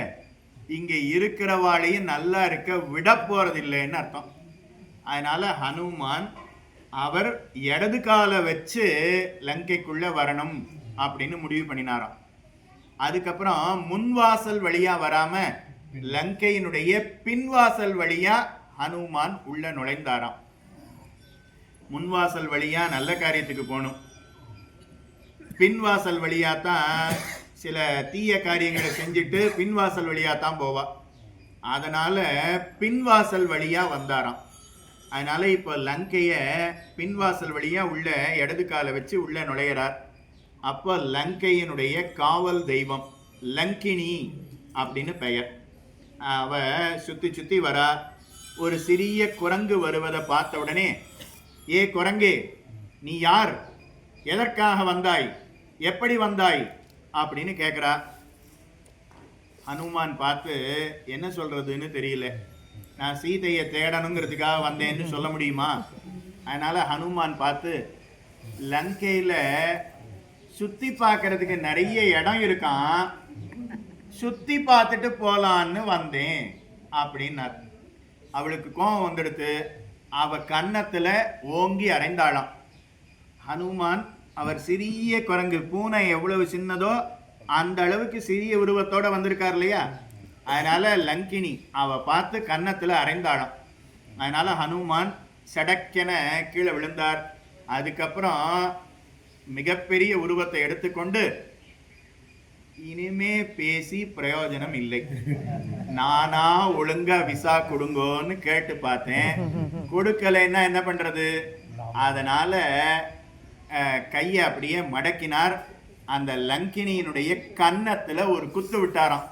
இங்க இருக்கிறவாளையும் நல்லா இருக்க விட போறது இல்லைன்னு அர்த்தம். அதனால ஹனுமான் அவர் இடது காலை வச்சு லங்கைக்குள்ள வரணும் அப்படின்னு முடிவு பண்ணினாராம். அதுக்கப்புறம் முன்வாசல் வழியா வராம லங்கையினுடைய பின்வாசல் வழியா ஹனுமான் உள்ள நுழைந்தாராம். முன்வாசல் வழியா நல்ல காரியத்துக்கு போகணும், பின்வாசல் வழியா தான் சில தீய காரியங்களை செஞ்சுட்டு பின்வாசல் வழியா தான் போவா. அதனால பின்வாசல் வழியா வந்தாராம். அதனால இப்போ லங்கைய பின்வாசல் வழியா உள்ள இடது காலை வச்சு உள்ள நுழையிறார். அப்போ லங்கையினுடைய காவல் தெய்வம் லங்கினி அப்படின்னு பெயர். அவ சுத்தி சுத்தி வரா. ஒரு சிறிய குரங்கு வருவதை பார்த்த உடனே, ஏ குரங்கே, நீ யார், எதற்காக வந்தாய், எப்படி வந்தாய் அப்படின்னு கேட்குறா. ஹனுமான் பார்த்து என்ன சொல்றதுன்னு தெரியல. நான் சீதையை தேடணுங்கிறதுக்காக வந்தேன்னு சொல்ல முடியுமா. அதனால ஹனுமான் பார்த்து, லங்கையில் சுற்றி பார்க்கறதுக்கு நிறைய இடம் இருக்கான், சுற்றி பார்த்துட்டு போகலான்னு வந்தேன் அப்படின்னார். அவளுக்கு கோபம் வந்துடுத்து. அவ கன்னத்தில் ஓங்கி அறைந்தாளாம். ஹனுமான் அவர் சிறிய குரங்கு, பூனை எவ்வளவு சின்னதோ அந்த அளவுக்கு சிறிய உருவத்தோட வந்திருக்கார் இல்லையா. அதனால லங்கினி அவ பார்த்து கன்னத்தில் அறைந்தாளாம். அதனால ஹனுமான் சடக்கென கீழே விழுந்தார். அதுக்கப்புறம் மிகப்பெரிய உருவத்தை எடுத்துக்கொண்டு, இனிமே பேசி பிரயோஜனம் இல்லை, நானா ஒழுங்கா விசா கொடுங்கோன்னு கேட்டு பார்த்தேன், கொடுக்கலைன்னா என்ன பண்றது. அதனால கையை அப்படியே மடக்கினார். அந்த லங்கினியினுடைய கன்னத்துல ஒரு குத்து விட்டாராம்.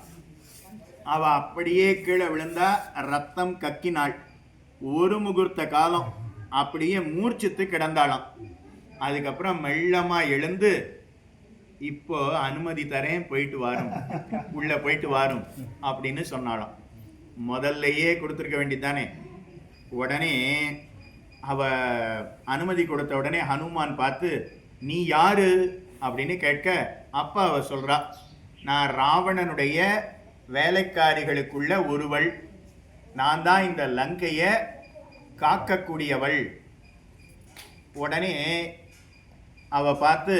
அவ அப்படியே கீழே விழுந்தா, ரத்தம் கக்கினாள். ஒரு முகூர்த்த காலம் அப்படியே மூர்ச்சித்து கிடந்தாளாம். அதுக்கப்புறம் மெல்லமா எழுந்து, இப்போ அனுமதி தரேன், போயிட்டு வாரும், உள்ள போயிட்டு வாரும் அப்படின்னு சொன்னாலும். முதல்லையே கொடுத்துருக்க வேண்டியதானே. உடனே அவ அனுமதி கொடுத்த உடனே ஹனுமான் பார்த்து, நீ யாரு அப்படின்னு கேட்க, அப்பா அவ சொல்றா, நான் ராவணனுடைய வேலைக்காரிகளுக்குள்ள ஒருவள், நான் தான் இந்த லங்கையை காக்கக்கூடியவள். உடனே அவ பார்த்து,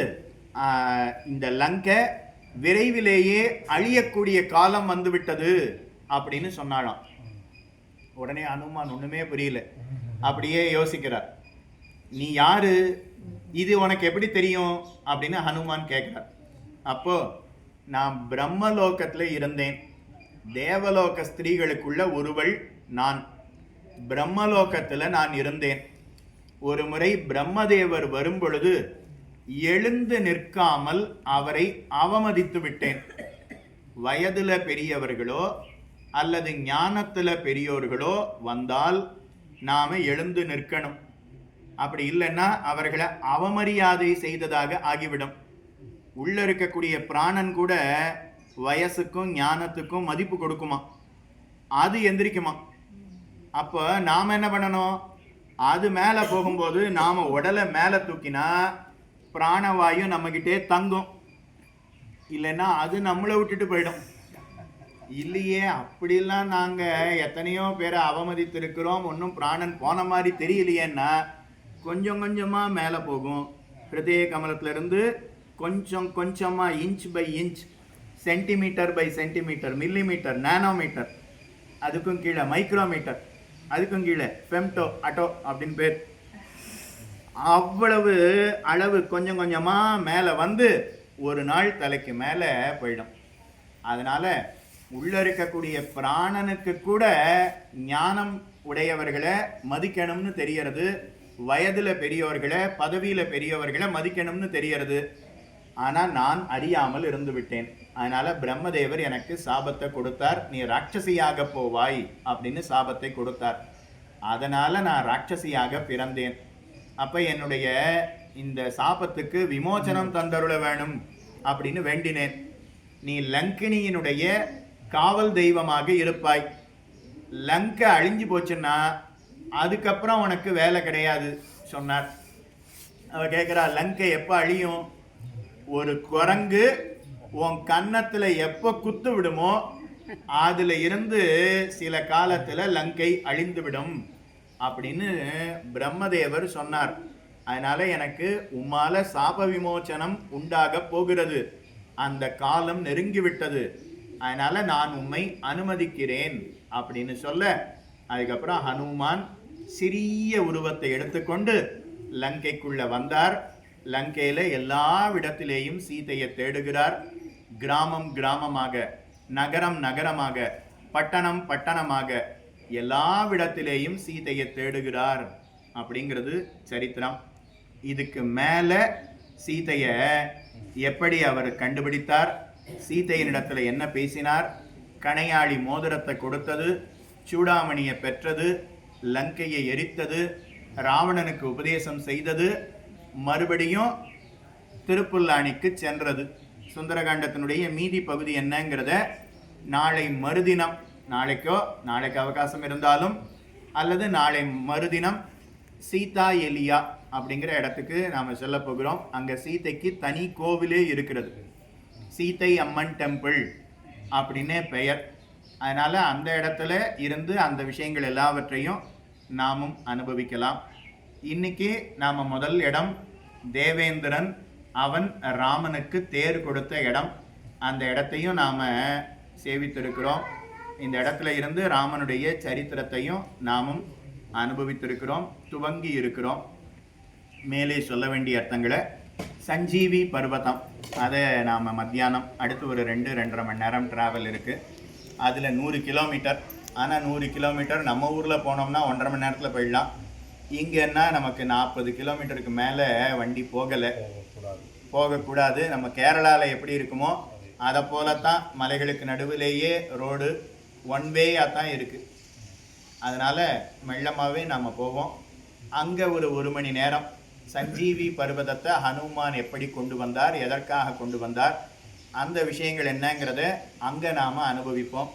இந்த லங்கை விரைவிலேயே அழியக்கூடிய காலம் வந்துவிட்டது அப்படின்னு சொன்னாலாம். உடனே ஹனுமான் ஒண்ணுமே புரியல, அப்படியே யோசிக்கிறார். நீ யாரு, இது உனக்கு எப்படி தெரியும் அப்படின்னு ஹனுமான் கேட்கிறார். அப்போ, நான் பிரம்மலோகத்துல இருந்தேன், தேவலோக ஸ்திரீகளுக்குள்ள ஒருவள் நான். பிரம்மலோகத்துல நான் இருந்தேன். ஒரு முறை பிரம்மதேவர் வரும் பொழுது எழுந்து நிற்காமல் அவரை அவமதித்து விட்டேன். வயதுல பெரியவர்களோ அல்லது ஞானத்துல பெரியோர்களோ வந்தால் நாம எழுந்து நிற்கணும். அப்படி இல்லைன்னா அவர்களை அவமரியாதை செய்ததாக ஆகிவிடும். உள்ள இருக்கக்கூடிய பிராணன் கூட வயசுக்கும் ஞானத்துக்கும் மதிப்பு கொடுக்குமா, அது எந்திரிக்குமா. அப்போ நாம என்ன பண்ணணும், அது மேலே போகும்போது நாம உடலை மேலே தூக்கினா பிராணவாயு நம்மகிட்டே தங்கும், இல்லைன்னா அது நம்மளை விட்டுட்டு போயிடும். இல்லையே, அப்படிலாம் நாங்கள் எத்தனையோ பேரை அவமதித்திருக்கிறோம், ஒன்றும் பிராணன் போன மாதிரி தெரியலையேன்னா கொஞ்சம் கொஞ்சமாக மேலே போகும். ஹிருதய கமலத்திலிருந்து கொஞ்சம் கொஞ்சமாக inch by inch centimetre by centimetre, millimetre, nanometre, அதுக்கும் கீழே மைக்ரோமீட்டர், அதுக்கும் கீழே ஃபெம்டோ, அட்டோ அப்படின்னு பேர். அவ்வளவு அளவு கொஞ்சம் கொஞ்சமாக மேலே வந்து ஒரு நாள் தலைக்கு மேலே போயிடும். அதனால் உள்ளே இருக்கக்கூடிய பிராணனுக்கு கூட ஞானம் உடையவர்களை மதிக்கணும்னு தெரியறது, வயதில் பெரியவர்களை, பதவியில் பெரியவர்களை மதிக்கணும்னு தெரியறது. ஆனால் நான் அறியாமல் இருந்து விட்டேன். அதனால் பிரம்மதேவர் எனக்கு சாபத்தை கொடுத்தார், நீ ராட்சசியாக போவாய் அப்படின்னு சாபத்தை கொடுத்தார். அதனால் நான் ராட்சசியாக பிறந்தேன். அப்போ என்னுடைய இந்த சாபத்துக்கு விமோசனம் தந்தருள வேணும் அப்படின்னு வேண்டினேன். நீ லங்கினியினுடைய காவல் தெய்வமாக இருப்பாய். லங்கை அழிஞ்சு போச்சுன்னா அதுக்கப்புறம் உனக்கு வேலை கிடையாது சொன்னார். அவ கேட்குறா, லங்கை எப்போ அழியும்? ஒரு குரங்கு உன் கன்னத்தில் எப்போ குத்து விடுமோ அதில் இருந்து சில காலத்தில் லங்கை அழிந்து விடும் அப்படின்னு பிரம்மதேவர் சொன்னார். அதனால எனக்கு உம்மால சாப விமோச்சனம் உண்டாக போகிறது, அந்த காலம் நெருங்கிவிட்டது, அதனால நான் உம்மை அனுமதிக்கிறேன் அப்படின்னு சொல்ல, அதுக்கப்புறம் ஹனுமான் சிறிய உருவத்தை எடுத்துக்கொண்டு லங்கைக்குள்ள வந்தார். லங்கையில எல்லா இடத்திலேயும் சீதையை தேடுகிறார். கிராமம் கிராமமாக, நகரம் நகரமாக, பட்டணம் பட்டணமாக எல்லா இடத்திலேயும் சீதையை தேடுகிறார் அப்படிங்கிறது சரித்திரம். இதுக்கு மேலே சீதையை எப்படி அவர் கண்டுபிடித்தார், சீதையினிடத்துல என்ன பேசினார், கணையாளி மோதிரத்தை கொடுத்தது, சூடாமணியை பெற்றது, லங்கையை எரித்தது, ராவணனுக்கு உபதேசம் செய்தது, மறுபடியும் திருப்புல்லானிக்கு சென்றது. சுந்தரகாண்டத்தினுடைய மீதி பகுதி என்னங்கிறத நாளை மறுதினம், நாளைக்கு அவகாசம் இருந்தாலும் அல்லது நாளை மறுதினம் சீதா எலியா அப்படிங்கிற இடத்துக்கு நாம் செல்ல போகிறோம். அங்கே சீதைக்கு தனி கோவிலே இருக்கிறது, சீதை அம்மன் டெம்பிள் அப்படின்னே பெயர். அதனால் அந்த இடத்துல இருந்து அந்த விஷயங்கள் எல்லாவற்றையும் நாமும் அனுபவிக்கலாம். இன்னைக்கு நாம் முதல் இடம் தேவேந்திரன், அவன் ராமனுக்கு தேர் கொடுத்த இடம். அந்த இடத்தையும் நாம் சேவித்திருக்கிறோம். இந்த இடத்துல இருந்து ராமனுடைய சரித்திரத்தையும் நாமும் அனுபவித்திருக்கிறோம், துவங்கி இருக்கிறோம். மேலே சொல்ல வேண்டிய அர்த்தங்களை சஞ்சீவி பர்வதம், அதை நாம் மத்தியானம் அடுத்து ஒரு 2-2.5 மணி நேரம் ட்ராவல் இருக்குது. அதில் 100 கிலோமீட்டர். ஆனால் 100 கிலோமீட்டர் நம்ம ஊரில் போனோம்னா 1.5 மணி நேரத்தில் போயிடலாம். இங்கன்னா நமக்கு 40 கிலோமீட்டருக்கு மேலே வண்டி போகக்கூடாது. நம்ம கேரளாவில் எப்படி இருக்குமோ அதை போலத்தான் மலைகளுக்கு நடுவிலேயே ரோடு ஒன் வேயாக தான் இருக்குது. அதனால் மெல்லமாகவே நம்ம போவோம். அங்கே ஒரு 1 மணி நேரம் சஞ்சீவி பர்வதத்தை ஹனுமான் எப்படி கொண்டு வந்தார், எதற்காக கொண்டு வந்தார், அந்த விஷயங்கள் என்னங்கிறத அங்கே நாம் அனுபவிப்போம்.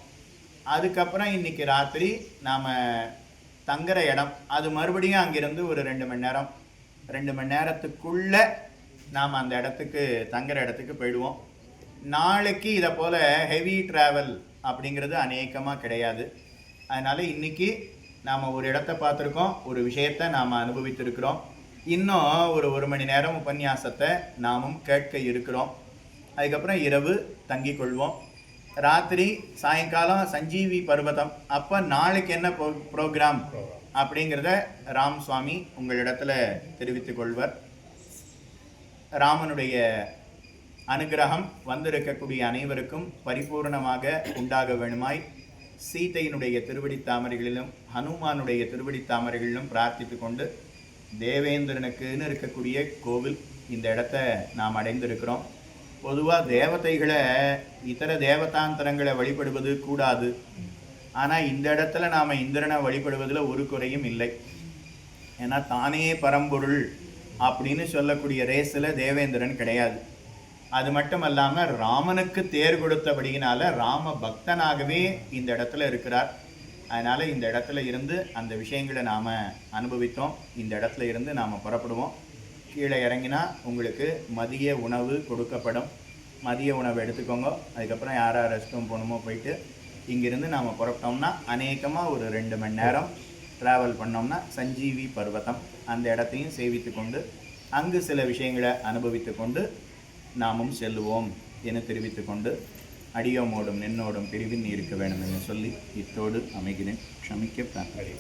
அதுக்கப்புறம் இன்றைக்கி ராத்திரி நாம் தங்குற இடம், அது மறுபடியும் அங்கிருந்து ஒரு 2 மணி நேரம், 2 மணி நேரத்துக்குள்ளே நாம் அந்த இடத்துக்கு தங்குற இடத்துக்கு போயிடுவோம். நாளைக்கு இதை போல் ஹெவி ட்ராவல் அப்படிங்கிறது அநேகமாக கிடையாது. அதனால் இன்றைக்கி நாம் ஒரு இடத்த பார்த்துருக்கோம், ஒரு விஷயத்தை நாம் அனுபவித்திருக்கிறோம். இன்னும் ஒரு 1 மணி நேரம் உபன்யாசத்தை நாமும் கேட்க இருக்கிறோம். அதுக்கப்புறம் இரவு தங்கி கொள்வோம். ராத்திரி சாயங்காலம் சஞ்சீவி பர்வதம். அப்போ நாளைக்கு என்ன ப்ரோக்ராம் அப்படிங்கிறத ராம் சுவாமி உங்களிடத்தில் தெரிவித்து கொள்வர். ராமனுடைய அனுகிரகம் வந்திருக்கக்கூடிய அனைவருக்கும் பரிபூர்ணமாக உண்டாக வேணுமாய் சீதையினுடைய திருவடி தாமரைகளிலும் ஹனுமானுடைய திருவடி தாமரைகளிலும் பிரார்த்தித்து கொண்டு, தேவேந்திரனுக்குன்னு இருக்கக்கூடிய கோவில் இந்த இடத்த நாம் அடைந்திருக்கிறோம். பொதுவாக தேவதைகளை இதர தேவதாந்திரங்களை வழிபடுவது கூடாது. ஆனால் இந்த இடத்துல நாம் இந்திரனை வழிபடுவதில் ஒரு குறையும் இல்லை. ஏன்னா தானே பரம்பொருள் அப்படின்னு சொல்லக்கூடிய ரேஸில் தேவேந்திரன் கிடையாது. அது மட்டும் இல்லாமல் ராமனுக்கு தேர் கொடுத்தபடியினால ராம பக்தனாகவே இந்த இடத்துல இருக்கிறார். அதனால் இந்த இடத்துல இருந்து அந்த விஷயங்களை நாம் அனுபவித்தோம். இந்த இடத்துல இருந்து நாம் புறப்படுவோம். கீழே இறங்கினா உங்களுக்கு மதிய உணவு கொடுக்கப்படும். மதிய உணவு எடுத்துக்கோங்க. அதுக்கப்புறம் யாராக ரெஸ்ட் ரூம் போகணுமோ போயிட்டு இங்கிருந்து நாம் புறப்பட்டோம்னா அநேகமாக ஒரு 2 மணி நேரம் ட்ராவல் பண்ணோம்னா சஞ்சீவி பர்வதம் அந்த இடத்தையும் சேவித்து கொண்டு அங்கு சில விஷயங்களை அனுபவித்து கொண்டு நாமும் செல்லுவோம் என தெரிவித்து கொண்டு அடியோமோடும் நின்னோடும் பிரிவின் இருக்க வேண்டும் என்று சொல்லி இத்தோடு அமைகிறேன். க்ஷமிக்க பிரார்த்தனை.